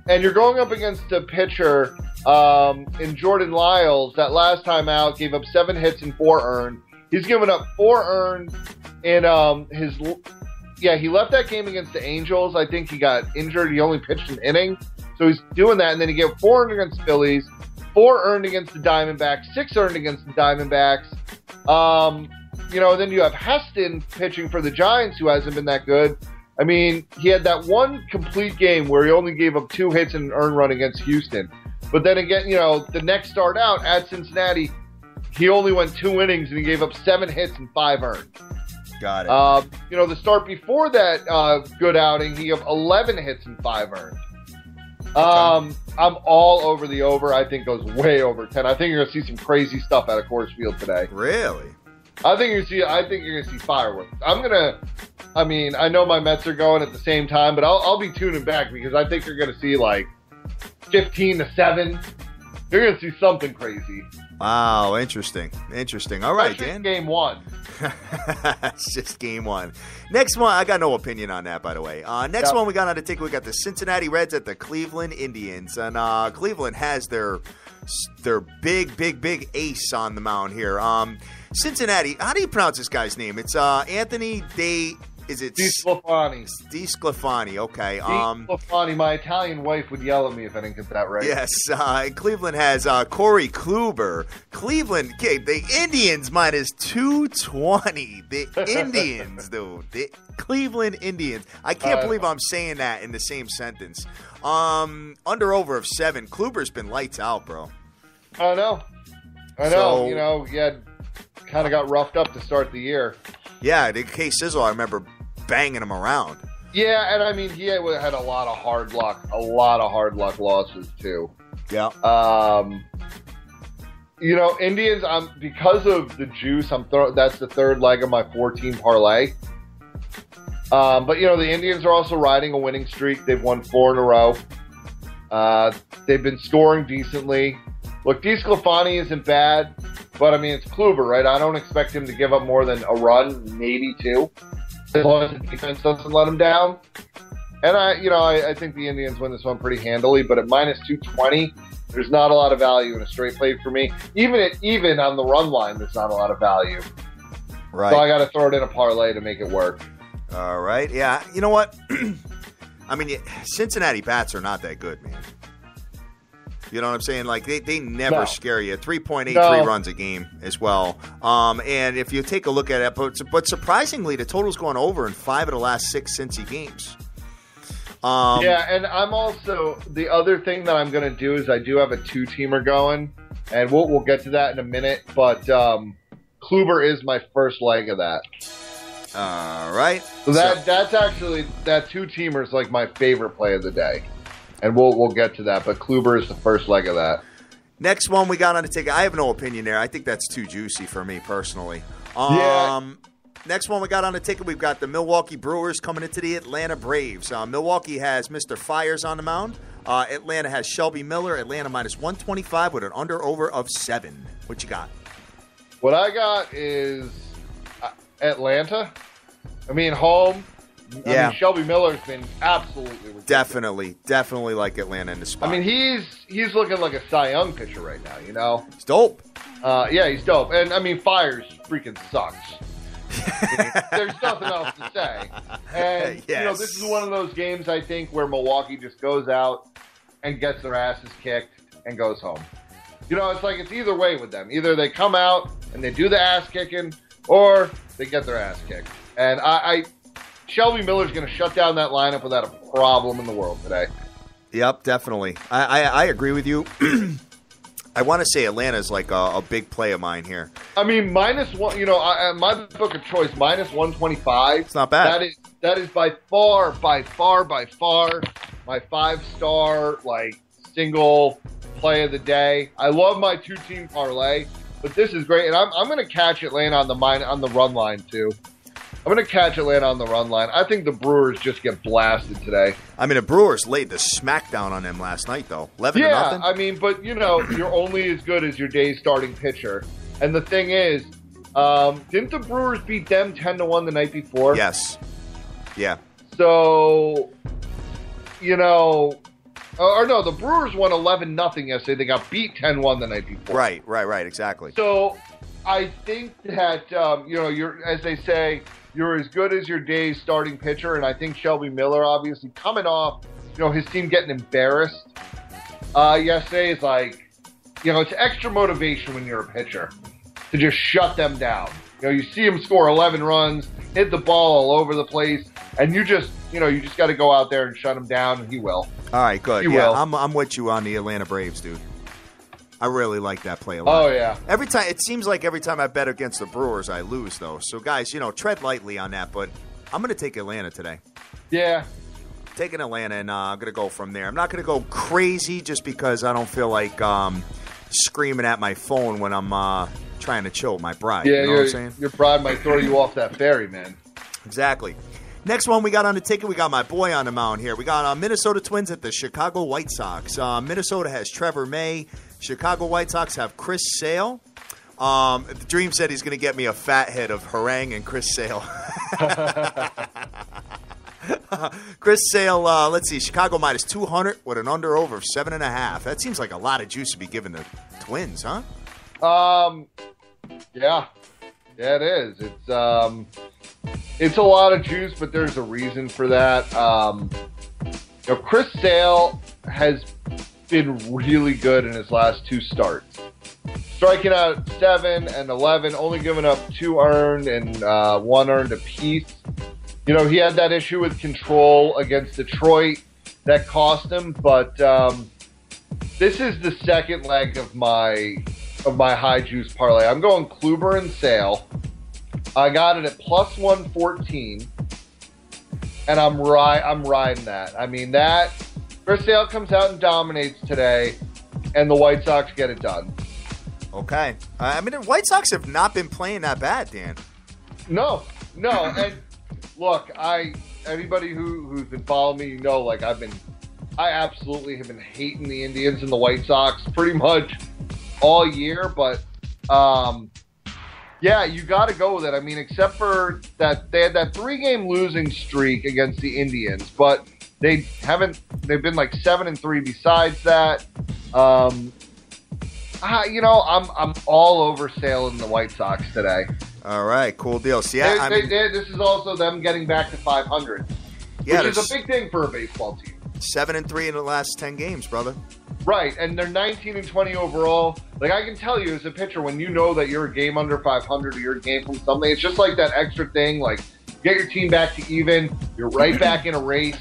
And you're going up against a pitcher in Jordan Lyles that last time out gave up 7 hits and 4 earned. He's given up 4 earned in he left that game against the Angels. I think he got injured. He only pitched an inning. So he's doing that. And then he gave 4 earned against Phillies, 4 earned against the Diamondbacks, 6 earned against the Diamondbacks. Then you have Heston pitching for the Giants, who hasn't been that good. I mean, he had that one complete game where he only gave up 2 hits and an earned run against Houston. But then again, the next start out at Cincinnati, he only went 2 innings and he gave up 7 hits and 5 earned. Got it. The start before that good outing, he gave 11 hits and 5 earned. Okay. I'm all over the over. I think goes way over 10. I think you're gonna see some crazy stuff out of Coors Field today. Really? I think you're gonna see fireworks. I know my Mets are going at the same time, but I'll be tuning back because I think you're gonna see 15-7. You're gonna see something crazy. Wow, interesting. All right, That's Dan. Game 1. It's just game 1. Next one, I got no opinion on that, by the way. Next one we got on the ticket, we got the Cincinnati Reds at the Cleveland Indians. And Cleveland has their big ace on the mound here. Cincinnati, how do you pronounce this guy's name? It's Anthony DeSclafani. DeSclafani, okay. DeSclafani, my Italian wife would yell at me if I didn't get that right. Yes, Cleveland has Corey Kluber. Cleveland, okay, the Indians minus 220. The Indians, dude. The Cleveland Indians. I can't believe I'm saying that in the same sentence. Under-over of 7. Kluber's been lights out, bro. I know. So, he had kind of got roughed up to start the year. Yeah, the K-Sizzle, I remember banging him around. Yeah, and I mean, he had a lot of hard luck losses, too. Yeah. Indians, because of the juice, that's the third leg of my 14 parlay. But, the Indians are also riding a winning streak. They've won 4 in a row. They've been scoring decently. Look, DeSclafani isn't bad, but, it's Kluber, right? I don't expect him to give up more than a run, maybe 2, as long as the defense doesn't let him down. And, I think the Indians win this one pretty handily, but at minus 220, there's not a lot of value in a straight play for me. Even on the run line, there's not a lot of value. Right. So I got to throw it in a parlay to make it work. All right. Yeah. You know what? Cincinnati bats are not that good, man. You know what I'm saying? They never scare you. 3.83 runs a game as well. And if you take a look at it, but surprisingly, the total's gone over in 5 of the last 6 Cincy games. And I'm also, the other thing that I'm going to do is I do have a 2-teamer going, and we'll get to that in a minute, but Kluber is my first leg of that. All right. So that's actually, that 2-teamer is my favorite play of the day. And we'll get to that, but Kluber is the first leg of that. Next one we got on the ticket. I have no opinion there. I think that's too juicy for me personally. Next one we got on the ticket, we've got the Milwaukee Brewers coming into the Atlanta Braves. Milwaukee has Mr. Fires on the mound. Atlanta has Shelby Miller. Atlanta minus 125 with an under-over of 7. What you got? What I got is Atlanta. Home. Yeah. Shelby Miller's been absolutely ridiculous. Definitely like Atlanta in the spot. He's looking like a Cy Young pitcher right now, He's dope. Yeah, he's dope. And, Fires freaking sucks. There's nothing else to say. And, yes. This is one of those games, I think, where Milwaukee just goes out and gets their asses kicked and goes home. It's like it's either way with them. Either they come out and they do the ass kicking, or they get their ass kicked. And Shelby Miller's going to shut down that lineup without a problem in the world today. Yep, definitely. I agree with you. I want to say Atlanta's like a big play of mine here. I mean, -1, my book of choice, -125. It's not bad. That is by far my 5-star, single play of the day. I love my 2-team parlay, but this is great. And I'm going to catch Atlanta on the run line, too. I'm going to catch Atlanta on the run line. I think the Brewers just get blasted today. I mean, the Brewers laid the smackdown on them last night, though. 11-0. Yeah, I mean, but, you're only as good as your day's starting pitcher. And the thing is, didn't the Brewers beat them 10-1 the night before? Yes. Yeah. So, or no, the Brewers won 11-0 yesterday. They got beat 10-1 the night before. Right, exactly. So, I think that, you're, as they say, you're as good as your day's starting pitcher, and I think Shelby Miller, obviously, coming off, his team getting embarrassed yesterday is it's extra motivation when you're a pitcher to just shut them down. You see him score 11 runs, hit the ball all over the place, and you just got to go out there and shut him down, and he will. All right, good. He will. I'm with you on the Atlanta Braves, dude. I really like that play a lot. Oh, yeah. It seems like every time I bet against the Brewers, I lose, though. So, guys, tread lightly on that. But I'm going to take Atlanta today. Yeah. Taking Atlanta, and I'm going to go from there. I'm not going to go crazy just because I don't feel like screaming at my phone when I'm trying to chill with my bride. Yeah, you know what I'm saying? Your bride might throw you off that ferry, man. Exactly. Next one we got on the ticket, we got my boy on the mound here. We got Minnesota Twins at the Chicago White Sox. Minnesota has Trevor May. Chicago White Sox have Chris Sale. The Dream said he's going to get me a fat head of Harang and Chris Sale. Chris Sale, let's see, Chicago -200 with an under-over of 7.5. That seems like a lot of juice to be given the Twins, huh? Yeah, it is. It's a lot of juice, but there's a reason for that. Chris Sale has been really good in his last 2 starts. Striking out 7 and 11, only giving up 2 earned and 1 earned apiece. He had that issue with control against Detroit that cost him, but this is the second leg of my high juice parlay. I'm going Kluber and Sale. I got it at +114, and I'm riding that. I mean, that Chris Sale comes out and dominates today, and the White Sox get it done. Okay. I mean, the White Sox have not been playing that bad, Dan. No. And look, anybody who's been following me, I absolutely have been hating the Indians and the White Sox pretty much all year, but yeah, you got to go with it. I mean, except for that they had that 3-game losing streak against the Indians, but they've been 7-3 besides that. I'm all over Sale in the White Sox today. All right, cool deal. See, this is also them getting back to 500, which is a big thing for a baseball team. 7-3 in the last 10 games, brother. Right, and they're 19-20 overall. I can tell you as a pitcher, when you know that you're a game under 500 or you're a game from something, it's just like that extra thing. Get your team back to even. You're right back in a race.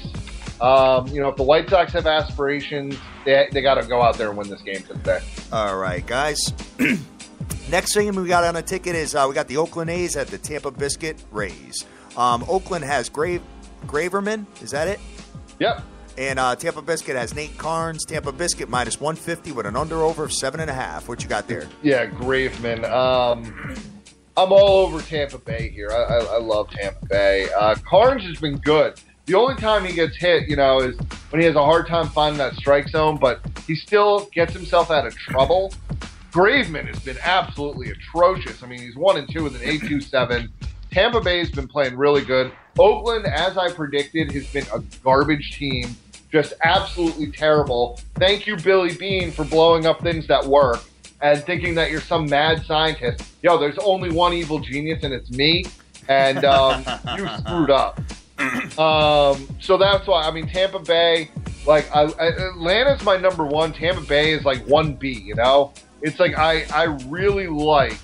If the White Sox have aspirations, they got to go out there and win this game today. All right, guys. Next thing we got on a ticket is we got the Oakland A's at the Tampa Biscuit Rays. Oakland has Graverman. Is that it? Yep. And Tampa Biscuit has Nate Carnes. Tampa Biscuit -150 with an under-over of 7.5. What you got there? Yeah, Graveman. I'm all over Tampa Bay here. I love Tampa Bay. Carnes has been good. The only time he gets hit, is when he has a hard time finding that strike zone, but he still gets himself out of trouble. Graveman has been absolutely atrocious. I mean, he's 1-2 with an 8.27. Tampa Bay's been playing really good. Oakland, as I predicted, has been a garbage team. Just absolutely terrible. Thank you, Billy Beane, for blowing up things that work and thinking that you're some mad scientist. There's only one evil genius, and it's me. and you screwed up. So that's why. I mean, Tampa Bay, like Atlanta's my number one. Tampa Bay is like 1B. You know, it's like I really like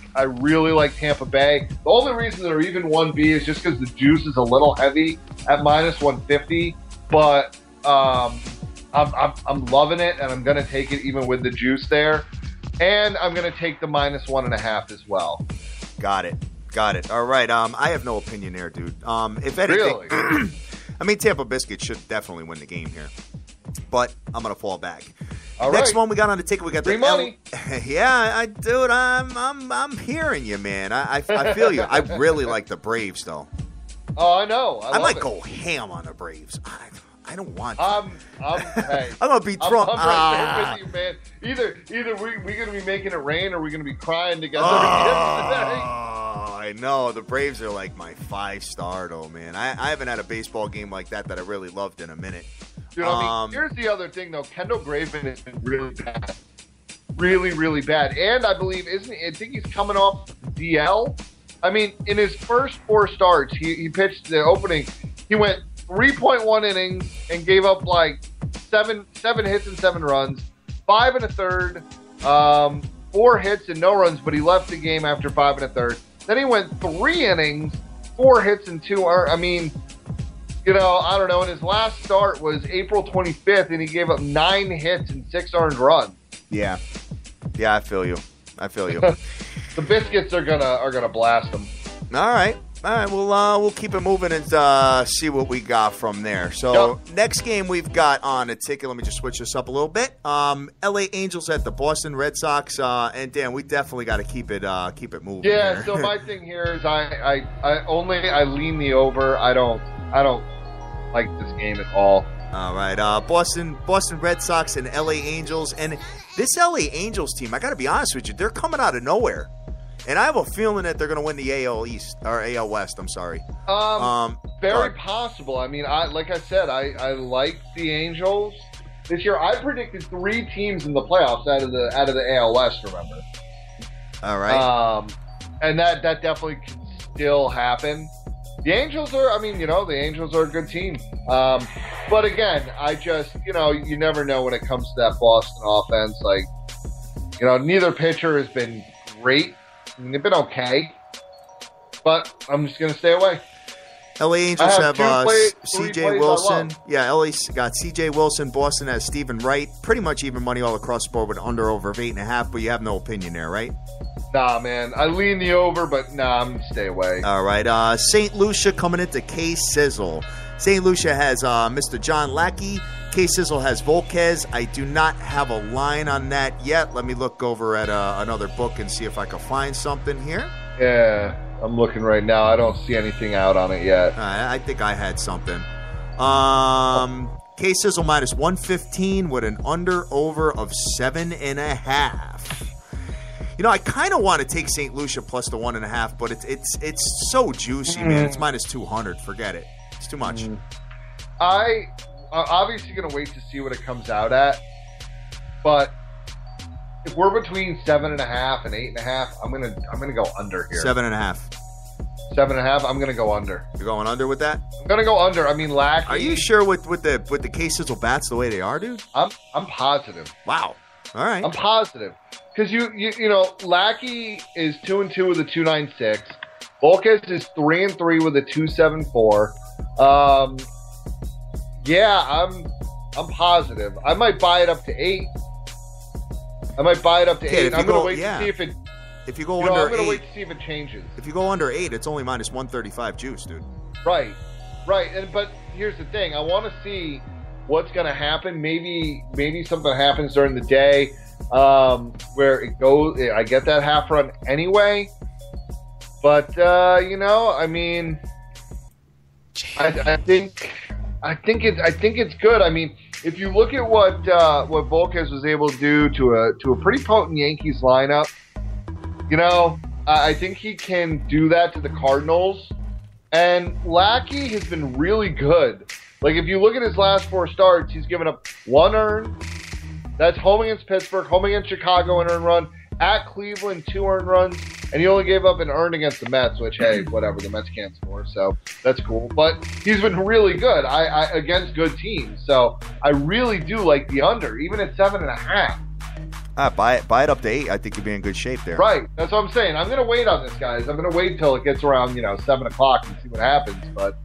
Tampa Bay. The only reason they're even 1B is just because the juice is a little heavy at minus 150. But I'm loving it, and I'm gonna take it even with the juice there, and I'm gonna take the minus 1.5 as well. Got it. All right. I have no opinion there, dude. If anything, Really? I mean, Tampa Biscuit should definitely win the game here, but I'm gonna fall back. All Next right. one we got on the ticket. We got Free the money. Yeah, dude. I'm hearing you, man. I feel you. I really like the Braves, though. Oh, I know. I might go ham on the Braves. I don't want to. Hey, I'm gonna be drunk. I'm right there with you, man. Either we're gonna be making it rain, or we're gonna be crying together. I know. The Braves are like my 5-star, though, man. I haven't had a baseball game like that I really loved in a minute. Dude, I mean, here's the other thing, though. Kendall Graveman has been really bad. Really, really bad. And I believe, I think he's coming off DL. I mean, in his first 4 starts, he pitched the opening. He went 3.1 innings and gave up like seven hits and 7 runs, 5 1/3, 4 hits and no runs, but he left the game after 5 1/3. Then he went 3 innings, 4 hits and 2. I mean, you know, I don't know. And his last start was April 25th, and he gave up 9 hits and 6 earned runs. Yeah, I feel you. The Biscuits are gonna blast them. All right. We'll keep it moving and see what we got from there. So Next game we've got on a ticket. Let me just switch this up a little bit. LA Angels at the Boston Red Sox, and Dan, we definitely got to keep it moving. Yeah. Here. So my thing here is I lean the over. I don't like this game at all. All right. Boston Red Sox and LA Angels, and this LA Angels team, I got to be honest with you, they're coming out of nowhere. And I have a feeling that they're going to win the AL East or AL West. I'm sorry. Very possible. I mean, like I said, I like the Angels this year. I predicted 3 teams in the playoffs out of the AL West. Remember? All right. And that definitely can still happen. The Angels are. I mean, the Angels are a good team. But again, I just you never know when it comes to that Boston offense. Like, neither pitcher has been great. I mean, they've been okay, but I'm just going to stay away. LA Angels have three C.J. plays Wilson. Yeah, LA's got C.J. Wilson. Boston has Stephen Wright. Pretty much even money all across the board with under over of 8.5, but you have no opinion there, right? Nah, man. I lean the over, but nah, I'm going to stay away. All right. St. Lucia coming into K-Sizzle. St. Lucia has Mr. John Lackey. K-Sizzle has Volquez. I do not have a line on that yet. Let me look over at another book and see if I can find something here. Yeah, I'm looking right now. I don't see anything out on it yet. I think I had something. K-Sizzle minus 115 with an under-over of 7.5. I kind of want to take St. Lucia plus the 1.5, but it's so juicy, man. It's minus 200. Forget it. It's too much. I'm obviously going to wait to see what it comes out at, but if we're between 7.5 and 8.5, I'm gonna go under here. 7.5. 7.5. I'm gonna go under. You're going under with that? I'm gonna go under. I mean, Lackey. Are you sure with the K-Sizzle bats the way they are, dude? I'm positive. Wow. All right. I'm positive because you know Lackey is 2-2 with a 2.96. Volquez is 3-3 with a 2.74. Yeah, I'm positive. I might buy it up to 8. I'm gonna wait to see if it. If you go under 8, I'm gonna wait to see if it changes. If you go under 8, it's only minus 135 juice, dude. Right. But here's the thing: I want to see what's gonna happen. Maybe something happens during the day where it goes. I get that half run anyway. But I mean, I think it's good. I mean, if you look at what Volquez was able to do to a pretty potent Yankees lineup, I think he can do that to the Cardinals. And Lackey has been really good. Like, if you look at his last 4 starts, he's given up 1 earned. That's home against Pittsburgh, home against Chicago, an earned run. At Cleveland, 2 earned runs. and he only gave up an earned against the Mets, which, hey, whatever, the Mets can't score, so that's cool. But he's been really good against good teams, so I really do like the under, even at 7.5. Buy it up to 8. I think you'd be in good shape there. Right. That's what I'm saying. I'm going to wait on this, guys. I'm going to wait until it gets around, 7 o'clock and see what happens. But,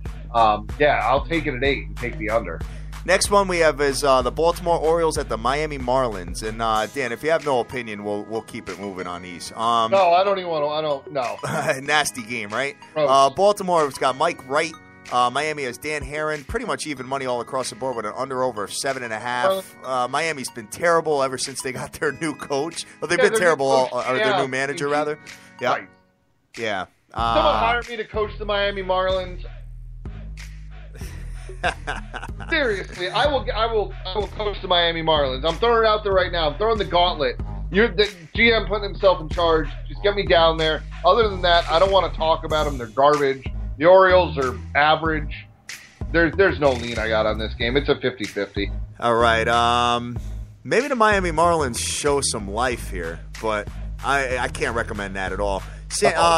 yeah, I'll take it at 8 and take the under. Next one we have is the Baltimore Orioles at the Miami Marlins. And, Dan, if you have no opinion, we'll keep it moving on these. No, I don't even want to. No. Nasty game, right? Gross. Baltimore's got Mike Wright. Miami has Dan Herron, pretty much even money all across the board with an under-over of 7.5. Miami's been terrible ever since they got their new coach. Well, they've been terrible, or their new manager, rather. Yeah. Right. Yeah. Someone hired me to coach the Miami Marlins. Seriously, I will coach the Miami Marlins. I'm throwing it out there right now. I'm throwing the gauntlet. You're the GM putting himself in charge. Just get me down there. Other than that, I don't want to talk about them. They're garbage. The Orioles are average. There's no lean I got on this game. It's a 50-50. All right. Maybe the Miami Marlins show some life here, but I can't recommend that at all.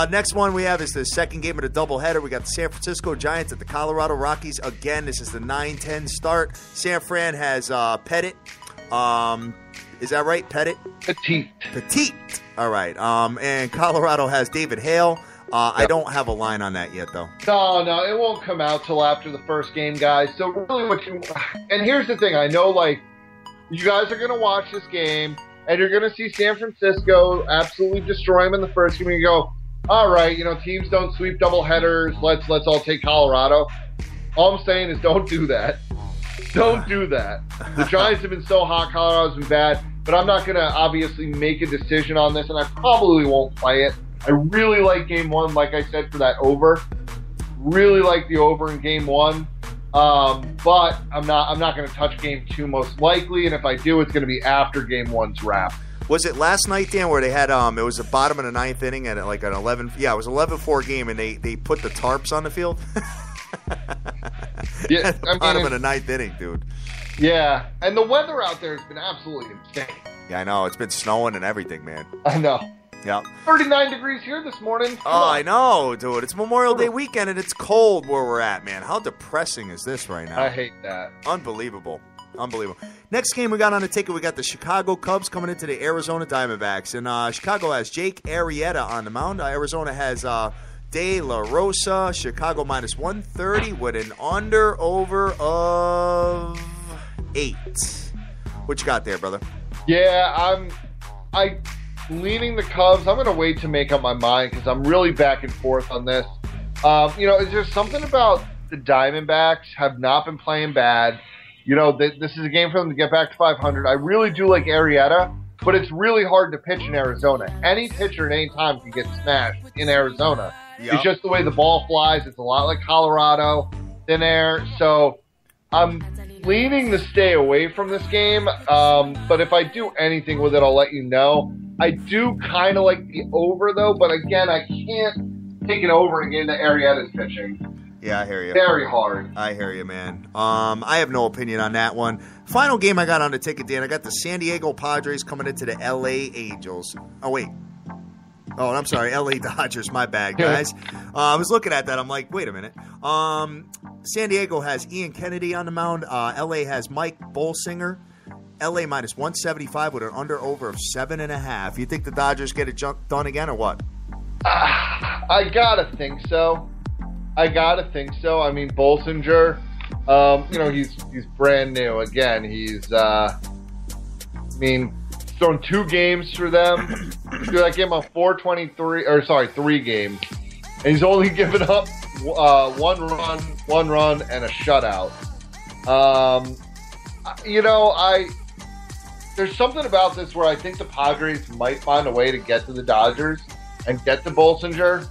Next one we have is the second game of the doubleheader. We got the San Francisco Giants at the Colorado Rockies. Again, this is the 9-10 start. San Fran has Pettit. Is that right? Pettit? Petite. All right. And Colorado has David Hale. I don't have a line on that yet, though. No, it won't come out till after the first game, guys. So really and here's the thing. I know, you guys are going to watch this game, and you're going to see San Francisco absolutely destroy them in the first game, and you go, all right, teams don't sweep doubleheaders. Let's all take Colorado. All I'm saying is don't do that. Don't do that. The Giants have been so hot. Colorado's been bad. But I'm not going to obviously make a decision on this, and I probably won't play it. I really like Game 1, like I said, for that over. Really like the over in Game 1. But I'm not going to touch Game 2 most likely, and if I do, it's going to be after Game 1's wrap. Was it last night, Dan, where they had it was the bottom of the ninth inning and like an 11? Yeah, it was 11-4 game, and they put the tarps on the field. Yeah, at the bottom of the ninth inning, dude. Yeah, and the weather out there has been absolutely insane. Yeah, I know. It's been snowing and everything, man. I know. Yeah. 39 degrees here this morning. I know, dude. It's Memorial Day weekend, and it's cold where we're at, man. How depressing is this right now? I hate that. Unbelievable. Next game we got on the ticket, we got the Chicago Cubs coming into the Arizona Diamondbacks. And Chicago has Jake Arrieta on the mound. Arizona has De La Rosa. Chicago minus 130 with an under-over of 8. What you got there, brother? Yeah, I'm leaning the Cubs. I'm going to wait to make up my mind because I'm really back and forth on this. Is there something about the Diamondbacks have not been playing bad? This is a game for them to get back to 500. I really do like Arrieta, but it's really hard to pitch in Arizona. Any pitcher at any time can get smashed in Arizona. Yep. It's just the way the ball flies. It's a lot like Colorado, thin air. So I'm leaning to stay away from this game. But if I do anything with it, I'll let you know. I do kind of like the over, though. But again, I can't take it over and get into Arrieta's pitching. Yeah, I hear you. Very hard. I hear you, man. I have no opinion on that one. Final game I got on the ticket, Dan. I got the San Diego Padres coming into the L.A. Angels. Oh, wait. Oh, I'm sorry. L.A. Dodgers. My bad, guys. I was looking at that. I'm like, wait a minute. San Diego has Ian Kennedy on the mound. L.A. has Mike Bolsinger. L.A. minus 175 with an under-over of 7.5. You think the Dodgers get it done again or what? I gotta think so. I mean, Bolsinger, he's brand new. Again, he's, thrown 2 games for them. That gave him a 3 games. And he's only given up 1 run, and a shutout. There's something about this where I think the Padres might find a way to get to the Dodgers and get to Bolsinger.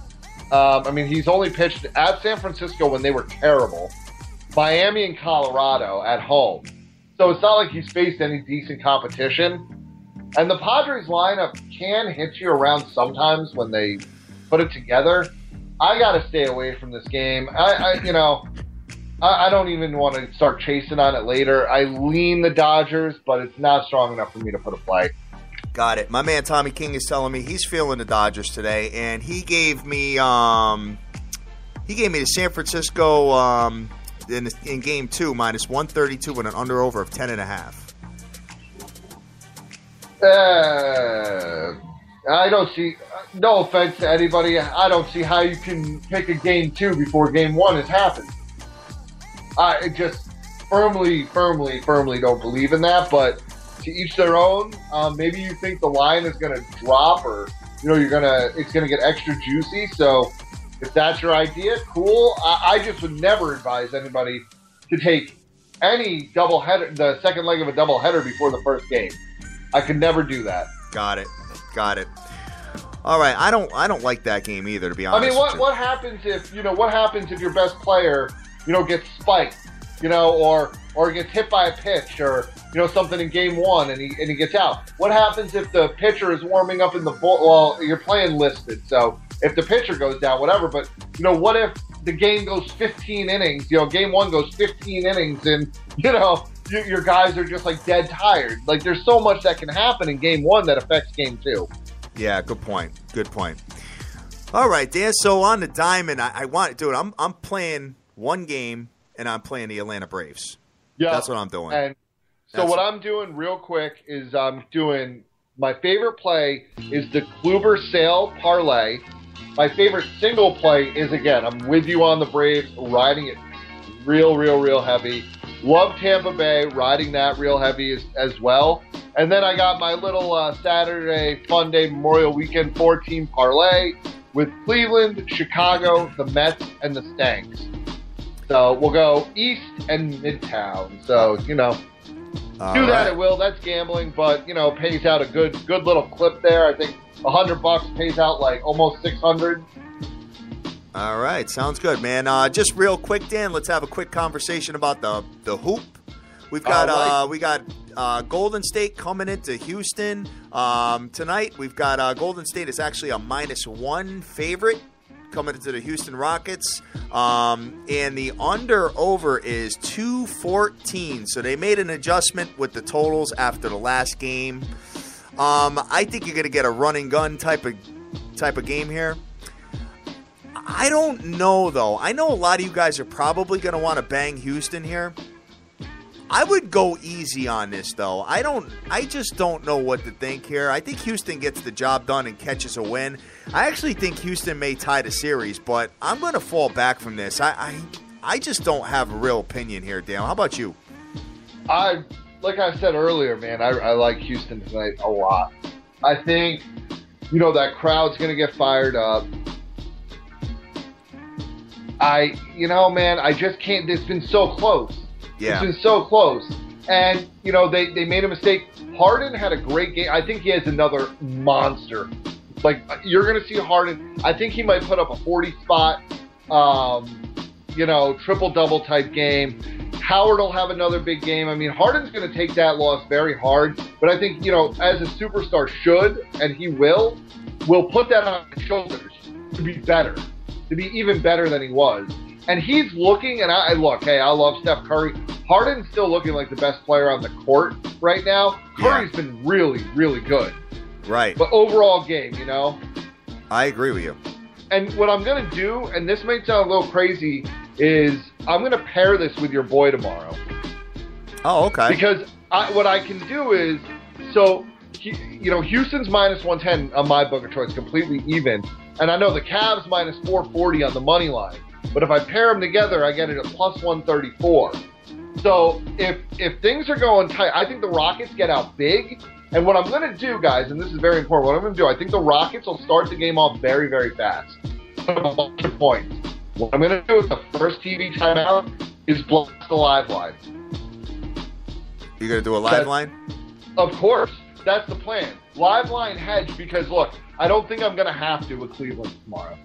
He's only pitched at San Francisco when they were terrible, Miami and Colorado at home. So it's not like he's faced any decent competition. And the Padres lineup can hit you around sometimes when they put it together. I got to stay away from this game. I don't even want to start chasing on it later. I lean the Dodgers, but it's not strong enough for me to put a play. Got it. My man Tommy King is telling me he's feeling the Dodgers today, and he gave me the San Francisco in Game 2 minus 132 with an under-over of 10.5. I don't see. No offense to anybody, I don't see how you can pick a Game 2 before Game 1 has happened. I just firmly don't believe in that, but to each their own. Maybe you think the line is going to drop, or it's going to get extra juicy. So if that's your idea, cool. I just would never advise anybody to take any doubleheader, the second leg of a doubleheader before the first game. I could never do that. Got it. All right, I don't like that game either, to be honest. I mean, what happens if your best player gets spiked, or gets hit by a pitch, or something in Game 1 and he gets out? What happens if the pitcher is warming up in the well, you're playing listed, so if the pitcher goes down, whatever. But what if the game goes 15 innings? Game 1 goes 15 innings, and your guys are just like dead tired. Like, there's so much that can happen in Game 1 that affects Game 2. Yeah, good point. All right, Dan. So on the diamond, I want to do it. I'm playing one game, and I'm playing the Atlanta Braves. Yeah, that's what I'm doing. And so what I'm doing real quick is I'm doing my favorite play is the Kluber Sale parlay. My favorite single play is, again, I'm with you on the Braves, riding it real heavy. Love Tampa Bay, riding that real heavy as well. And then I got my little Saturday Fun Day Memorial Weekend 4-team parlay with Cleveland, Chicago, the Mets, and the Stanks. So we'll go East and Midtown. So, do that at will. That's gambling, but, pays out a good little clip there. I think $100 pays out like almost 600. All right, sounds good, man. Just real quick, Dan, let's have a quick conversation about the hoop. We've got Golden State coming into Houston tonight. We've got Golden State is actually a -1 favorite coming into the Houston Rockets, and the under/over is 214. So they made an adjustment with the totals after the last game. I think you're going to get a run and gun type of game here. I don't know, though. I know a lot of you guys are probably going to want to bang Houston here. I would go easy on this, though. I just don't know what to think here. I think Houston gets the job done and catches a win. I actually think Houston may tie the series, but I'm going to fall back from this. I just don't have a real opinion here, Dan. How about you? Like I said earlier, man, I like Houston tonight a lot. I think, that crowd's going to get fired up. Man, I just can't. It's been so close. Yeah. It's been so close. And, they made a mistake. Harden had a great game. I think he has another monster. Like, you're going to see Harden. I think he might put up a 40-spot, triple-double type game. Howard will have another big game. I mean, Harden's going to take that loss very hard. But I think, as a superstar should, and he will put that on his shoulders to be better. To be even better than he was. And he's looking, and I love Steph Curry. Harden's still looking like the best player on the court right now. Curry's been really, really good. Right. But overall game, I agree with you. And what I'm going to do, and this might sound a little crazy, is I'm going to pair this with your boy tomorrow. Oh, okay. Because what I can do is, Houston's -110 on my book of choice, completely even. And I know the Cavs -440 on the money line. But if I pair them together, I get it at +134. So if things are going tight, I think the Rockets get out big. And what I'm going to do, guys, and this is very important, what I'm going to do, I think the Rockets will start the game off very, very fast. A bunch of points. What I'm going to do with the first TV timeout is block the live line. You're going to do a live line? Of course. That's the plan. Live line hedge because, look, I don't think I'm going to have to with Cleveland tomorrow.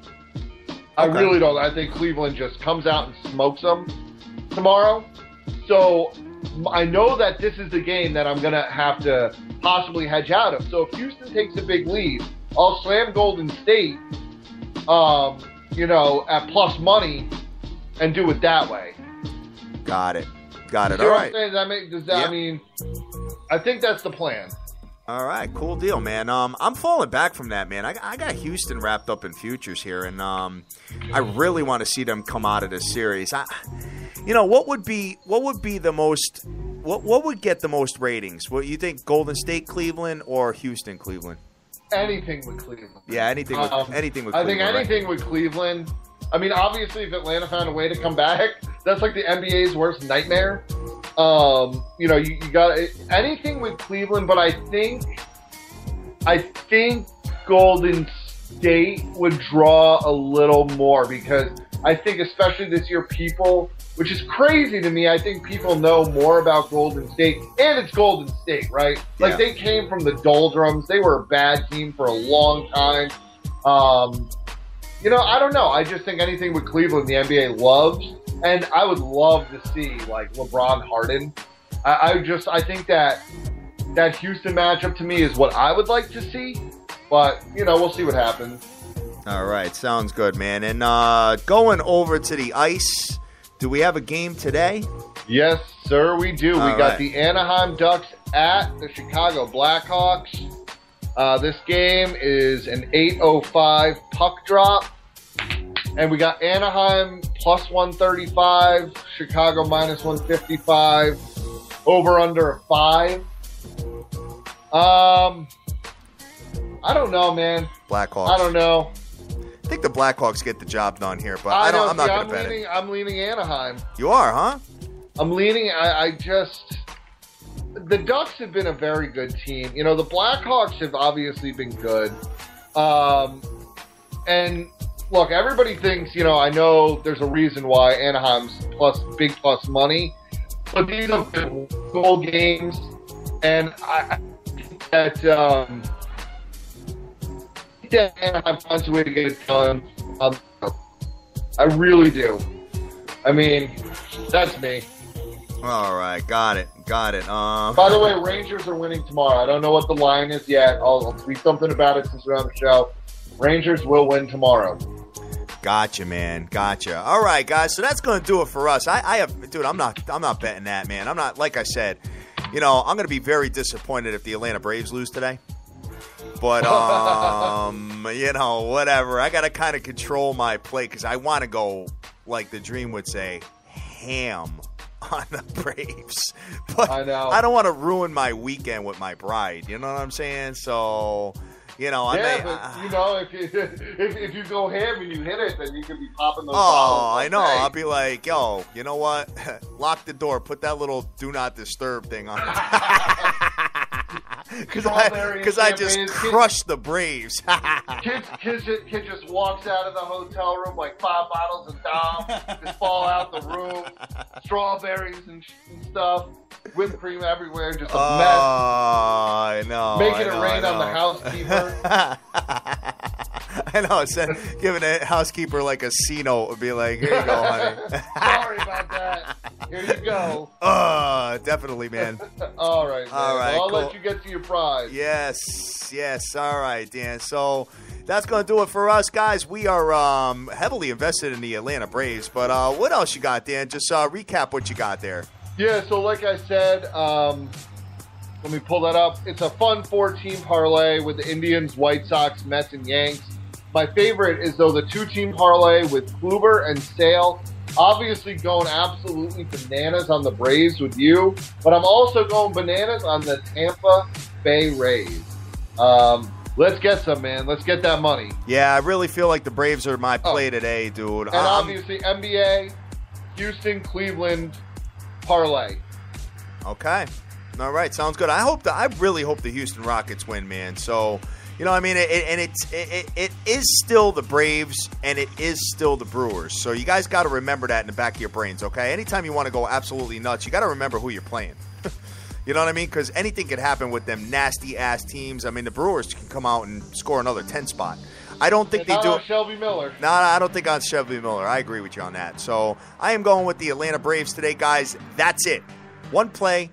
I really don't. I think Cleveland just comes out and smokes them tomorrow. So I know that this is the game that I'm going to have to possibly hedge out of. So if Houston takes a big lead, I'll slam Golden State, at plus money and do it that way. Got it. You know All right. what I'm saying? I mean, I think that's the plan. All right, cool deal, man. I'm falling back from that, man. I got Houston wrapped up in futures here, and I really want to see them come out of this series. What would the most? What would get the most ratings? What you think? Golden State, Cleveland, or Houston, Cleveland? Anything with Cleveland. Yeah, anything with Cleveland. I think anything right? with Cleveland. I mean, obviously, if Atlanta found a way to come back, that's like the NBA's worst nightmare. You got anything with Cleveland, but I think Golden State would draw a little more because I think, especially this year, people, which is crazy to me, I think people know more about Golden State, and it's Golden State, right? Like, they came from the doldrums. They were a bad team for a long time. I don't know. I just think anything with Cleveland, the NBA loves, and I would love to see, like, LeBron Harden. I think that Houston matchup to me is what I would like to see, but, we'll see what happens. All right, sounds good, man. And going over to the ice, do we have a game today? Yes, sir, we do. We got right. the Anaheim Ducks at the Chicago Blackhawks. This game is an 8:05 puck drop. And we got Anaheim plus 135, Chicago minus 155, over under a 5. I don't know, man. Blackhawks. I don't know. I think the Blackhawks get the job done here, but I'm not going to bet it. I'm leaning Anaheim. You are, huh? I'm leaning. The Ducks have been a very good team. The Blackhawks have obviously been good. And look, everybody thinks, I know there's a reason why Anaheim's big plus money, but these are goal games, and I think that Anaheim finds a way to get it done. I really do. I mean, that's me. All right, got it. By the way, Rangers are winning tomorrow. I don't know what the line is yet. I'll tweet something about it since we're on the show. Rangers will win tomorrow. Gotcha, man. Gotcha. All right, guys. So that's going to do it for us. I'm not betting that, man. I'm not, like I said, I'm going to be very disappointed if the Atlanta Braves lose today. But, whatever. I got to kind of control my play because I want to go, like the Dream would say, ham on the Braves. But I know. I don't want to ruin my weekend with my bride. You know what I'm saying? So... if you go ham and you hit it, then you can be popping those bottles. I know. I'll be like, yo, you know what? Lock the door. Put that little do not disturb thing on. Because I just crushed the Braves. Kid just walks out of the hotel room like 5 bottles of Dom, just fall out the room, strawberries and stuff. Whipped cream everywhere, just a mess. I know. Making it rain on the housekeeper. I know. Giving a housekeeper like a C-note would be like, here you go, honey. Sorry about that. Here you go. Definitely, man. All right, man. All right, well, I'll cool. let you get to your prize. Yes. All right, Dan. So that's going to do it for us, guys. We are heavily invested in the Atlanta Braves. But what else you got, Dan? Just recap what you got there. Yeah, so like I said, let me pull that up. It's a fun 4-team parlay with the Indians, White Sox, Mets, and Yanks. My favorite is, though, the 2-team parlay with Kluber and Sale. Obviously going absolutely bananas on the Braves with you, but I'm also going bananas on the Tampa Bay Rays. Let's get some, man. Let's get that money. Yeah, I really feel like the Braves are my play today, dude. And obviously NBA, Houston, Cleveland, parlay. Okay. All right. Sounds good. I really hope the Houston Rockets win, man. So, it is still the Braves and it is still the Brewers. So you guys got to remember that in the back of your brains, okay? Anytime you want to go absolutely nuts, you got to remember who you're playing. You know what I mean? Because anything could happen with them nasty-ass teams. I mean, the Brewers can come out and score another 10 spot. I don't think they do. On Shelby Miller. No, I don't think on Shelby Miller. I agree with you on that. So I am going with the Atlanta Braves today, guys. That's it. One play.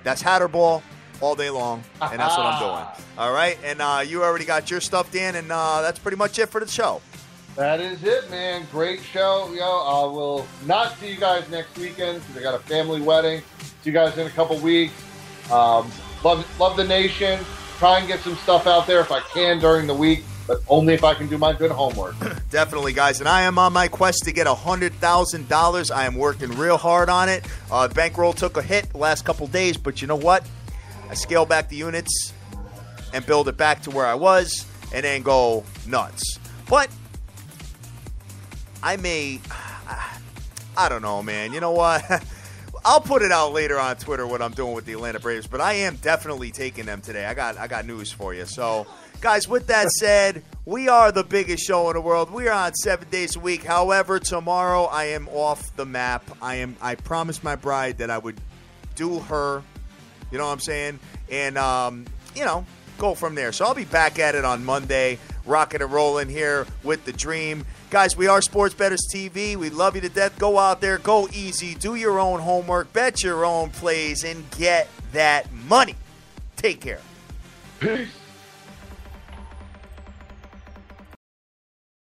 That's Hatter Ball all day long, and that's what I'm doing. All right? And you already got your stuff, Dan, and that's pretty much it for the show. That is it, man. Great show. I will not see you guys next weekend because I got a family wedding. See you guys in a couple weeks. Love the nation. Try and get some stuff out there if I can during the week, but only if I can do my good homework. Definitely, guys. And I am on my quest to get $100,000. I am working real hard on it. Bankroll took a hit the last couple days, but you know what? I scale back the units and build it back to where I was and then go nuts. But I don't know, man. You know what? I'll put it out later on Twitter what I'm doing with the Atlanta Braves, but I am definitely taking them today. I got news for you. So, guys, with that said, we are the biggest show in the world. We are on 7 days a week. However, tomorrow I am off the map. I promised my bride that I would do her, you know what I'm saying? And, go from there. So I'll be back at it on Monday, rocking and rolling here with the dream. Guys, we are Sports Bettors TV. We love you to death. Go out there, go easy, do your own homework, bet your own plays, and get that money. Take care. Peace.